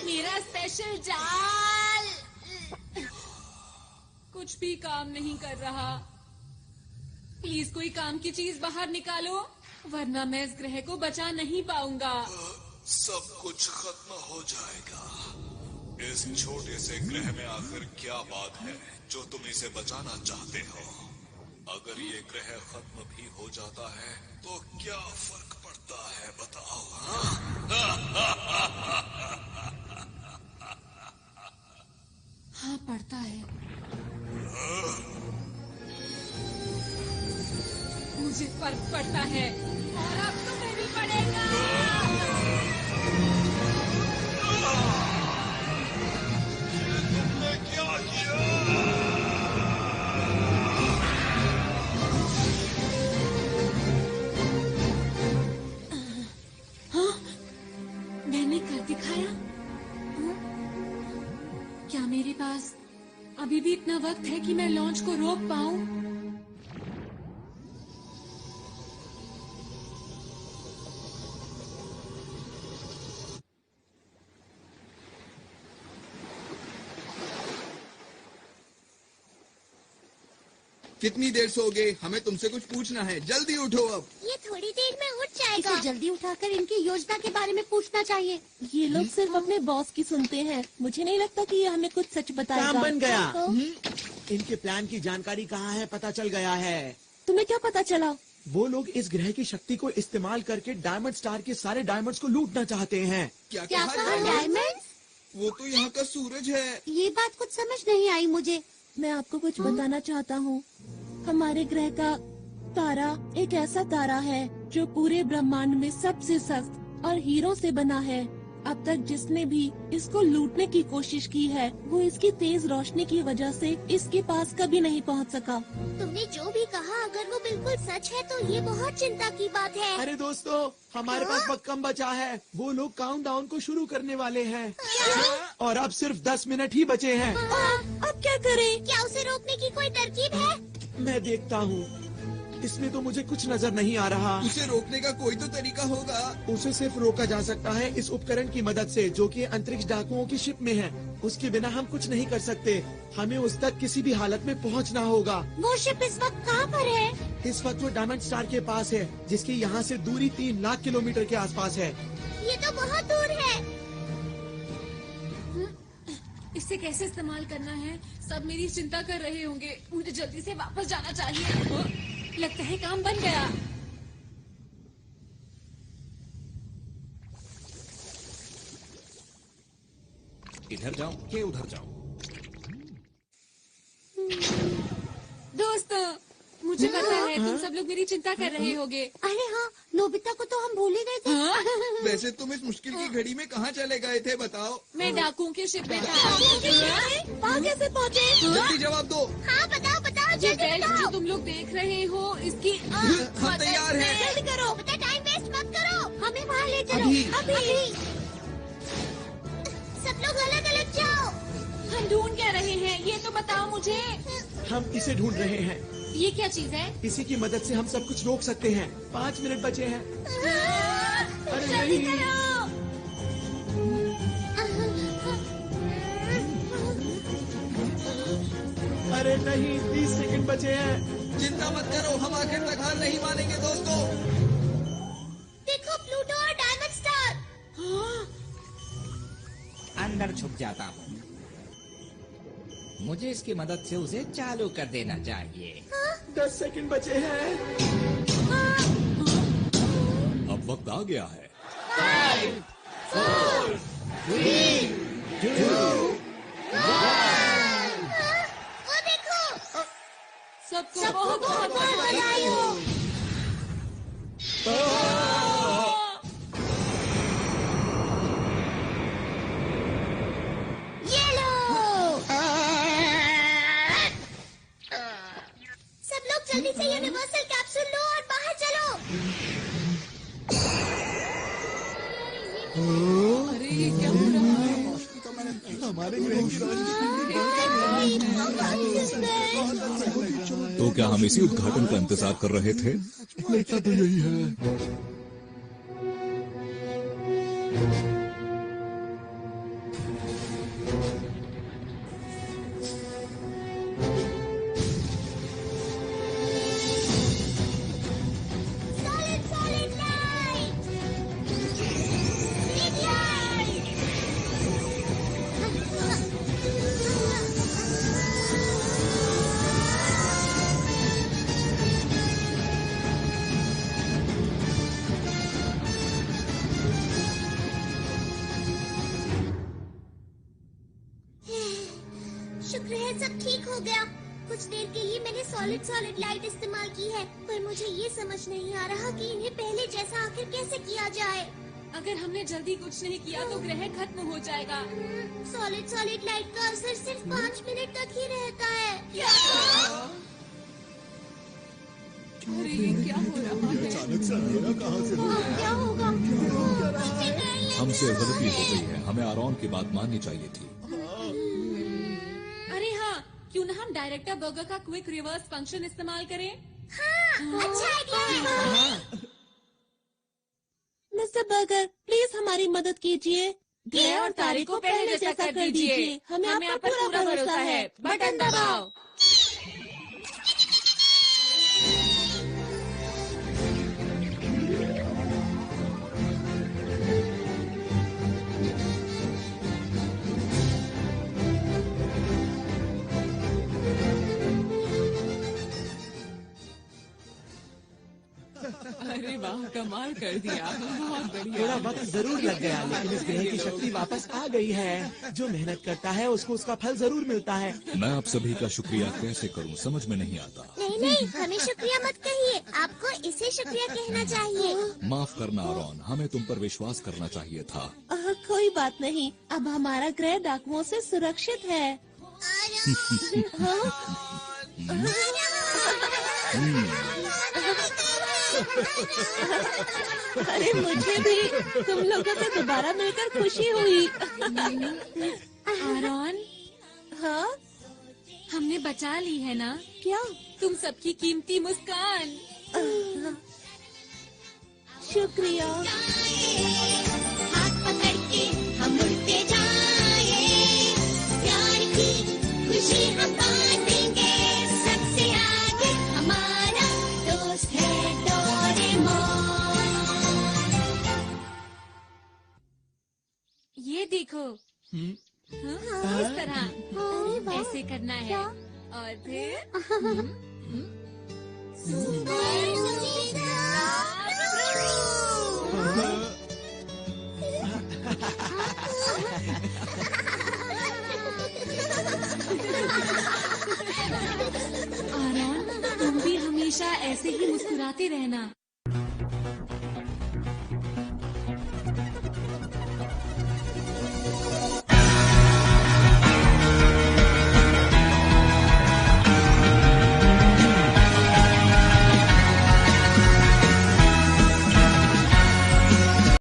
मेरा स्पेशल जाल कुछ भी काम नहीं कर रहा। प्लीज कोई काम की चीज बाहर निकालो, वरना मैं इस ग्रह को बचा नहीं पाऊंगा। सब कुछ खत्म हो जाएगा। इस छोटे से ग्रह में आखिर क्या बात है जो तुम इसे बचाना चाहते हो? अगर ये ग्रह खत्म भी हो जाता है तो क्या फर्क पड़ता है, बताओ? हाँ, पड़ता है। मुझे फर्क पड़ता है, और अब तुम्हें भी पड़ेगा। तुमने क्या किया? हाँ, मैंने कर दिखाया। हाँ? क्या मेरे पास अभी भी इतना वक्त है कि मैं लॉन्च को रोक पाऊं? कितनी देर सोओगे? हमें तुमसे कुछ पूछना है, जल्दी उठो अब। ये थोड़ी देर में उठ जाएगा। इसे जल्दी उठाकर इनकी योजना के बारे में पूछना चाहिए। ये लोग सिर्फ अपने बॉस की सुनते हैं। मुझे नहीं लगता कि ये हमें कुछ सच बताएगा। काम बन गया। तो? इनके प्लान की जानकारी कहाँ है, पता चल गया है। तुम्हें क्या पता चला? वो लोग इस ग्रह की शक्ति को इस्तेमाल करके डायमंड स्टार के सारे डायमंड्स को लूटना चाहते हैं। क्या क्या कहा? डायमंड्स? वो तो यहाँ का सूरज है। ये बात कुछ समझ नहीं आई मुझे। मैं आपको कुछ बताना चाहता हूँ। हमारे ग्रह का तारा एक ऐसा तारा है जो पूरे ब्रह्मांड में सबसे सख्त और हीरो से बना है। अब तक जिसने भी इसको लूटने की कोशिश की है, वो इसकी तेज रोशनी की वजह से इसके पास कभी नहीं पहुंच सका। तुमने जो भी कहा, अगर वो बिल्कुल सच है तो ये बहुत चिंता की बात है। अरे दोस्तों, हमारे पास वक्त कम बचा है। वो लोग काउंटडाउन को शुरू करने वाले हैं और अब सिर्फ 10 मिनट ही बचे हैं। अब क्या करें? क्या उसे रोकने की कोई तरकीब है? मैं देखता हूँ। इसमें तो मुझे कुछ नजर नहीं आ रहा। उसे रोकने का कोई तो तरीका होगा। उसे सिर्फ रोका जा सकता है इस उपकरण की मदद से, जो कि अंतरिक्ष डाकुओं की शिप में है। उसके बिना हम कुछ नहीं कर सकते। हमें उस तक किसी भी हालत में पहुंचना होगा। वो शिप इस वक्त कहाँ पर है? इस वक्त वो डायमंड स्टार के पास है, जिसकी यहाँ से दूरी 3 लाख किलोमीटर के आसपास है। ये तो बहुत दूर है। इसे कैसे इस्तेमाल करना है? सब मेरी चिंता कर रहे होंगे। मुझे जल्दी से वापस जाना चाहिए। लगता है काम बन गया। इधर जाओ कि उधर जाओ? दोस्तों, मुझे पता है तुम सब लोग मेरी चिंता कर रहे होगे। अरे हाँ, नोबिता को तो हम भूल ही गए थे। वैसे तुम इस मुश्किल की घड़ी में कहाँ चले गए थे, बताओ? मैं डाकुओं के शिप में था। वहाँ कैसे पहुँचे? जल्दी जवाब दो। हाँ बताओ बताओ, ये जल्दी बेल्ट बताओ। जो तुम लोग देख रहे हो, इसकी हम तैयार हैं। जल्दी करो, बता, टाइम वेस्ट मत करो। हमें वहाँ ले चलो। अभी। अभी। सब लोग अलग अलग जाओ। हम ढूंढ क्या रहे हैं, ये तो बताओ मुझे। हम इसे ढूंढ रहे हैं। ये क्या चीज है? इसी की मदद से हम सब कुछ रोक सकते हैं। 5 मिनट बचे हैं। अरे जल्दी नहीं। करो। अरे नहीं, 30 सेकंड बचे हैं। चिंता मत करो, हम आखिर तक हार नहीं मानेंगे दोस्तों। देखो, प्लूटो और डायमंड स्टार। अंदर छुप जाता हूँ। मुझे इसकी मदद से उसे चालू कर देना चाहिए। 10 सेकंड बचे हैं। अब वक्त आ गया है। 5, 4, 3, 2, 1। वो देखो, सबको बहुत बहुत बधाई हो। ये लो। सब लोग जल्दी से यूनिवर्सल कैप्सूल लो और बाहर चलो। अरे ये क्या हो रहा है? हमारे ग्रह की रोशनी तो क्या हम इसी उद्घाटन का इंतजार कर रहे थे? लगता तो यही है। Solid light. Big light. शुक्र है सब ठीक हो गया। कुछ देर के लिए मैंने सॉलिड लाइट इस्तेमाल की है, पर मुझे ये समझ नहीं आ रहा कि इन्हें पहले जैसा आखिर कैसे किया जाए। अगर हमने जल्दी कुछ नहीं किया तो ग्रह खत्म हो जाएगा। सॉलिड लाइट का असर सिर्फ 5 मिनट तक ही रहता है। अरे ये क्या हो रहा है? अचानक से अंधेरा कहाँ से हो गया? क्या होगा? हमसे गलती हो गई है, हमें आरोन की बात माननी चाहिए थी। अरे हाँ, क्यों ना हम डायरेक्टर बर्गर का क्विक रिवर्स फंक्शन इस्तेमाल करें? हाँ, अच्छा आइडिया है। मिस्टर बर्गर, प्लीज हमारी मदद कीजिए। ग्रह और तारे को पहले जैसा कर दीजिए। हमें आप पर पूरा भरोसा है। बटन दबाओ। अरे वाह, कमाल कर दिया, बहुत बढ़िया। थोड़ा वक्त जरूर लग गया, लेकिन इस ग्रह की शक्ति वापस आ गई है। जो मेहनत करता है उसको उसका फल जरूर मिलता है। मैं आप सभी का शुक्रिया कैसे करूं, समझ में नहीं आता। नहीं, हमें शुक्रिया मत कहिए, आपको इसे शुक्रिया कहना चाहिए। माफ करना आरोन, हमें तुम पर विश्वास करना चाहिए था। कोई बात नहीं, अब हमारा ग्रह डाकुओं से सुरक्षित है। अरे मुझे भी तुम लोगों से दोबारा मिलकर खुशी हुई। आरोन, हाँ, हमने बचा ली है ना? क्या? तुम सबकी कीमती मुस्कान। शुक्रिया। हाथ पकड़ के हम उड़ते जाएं, प्यार की खुशी हम बांटेंगे। सबसे आगे हमारा दोस्त है डोरेमोन। ये देखो, हाँ, इस तरह ऐसे करना है और फिर आरोन, तुम भी हमेशा ऐसे ही मुस्कुराते रहना।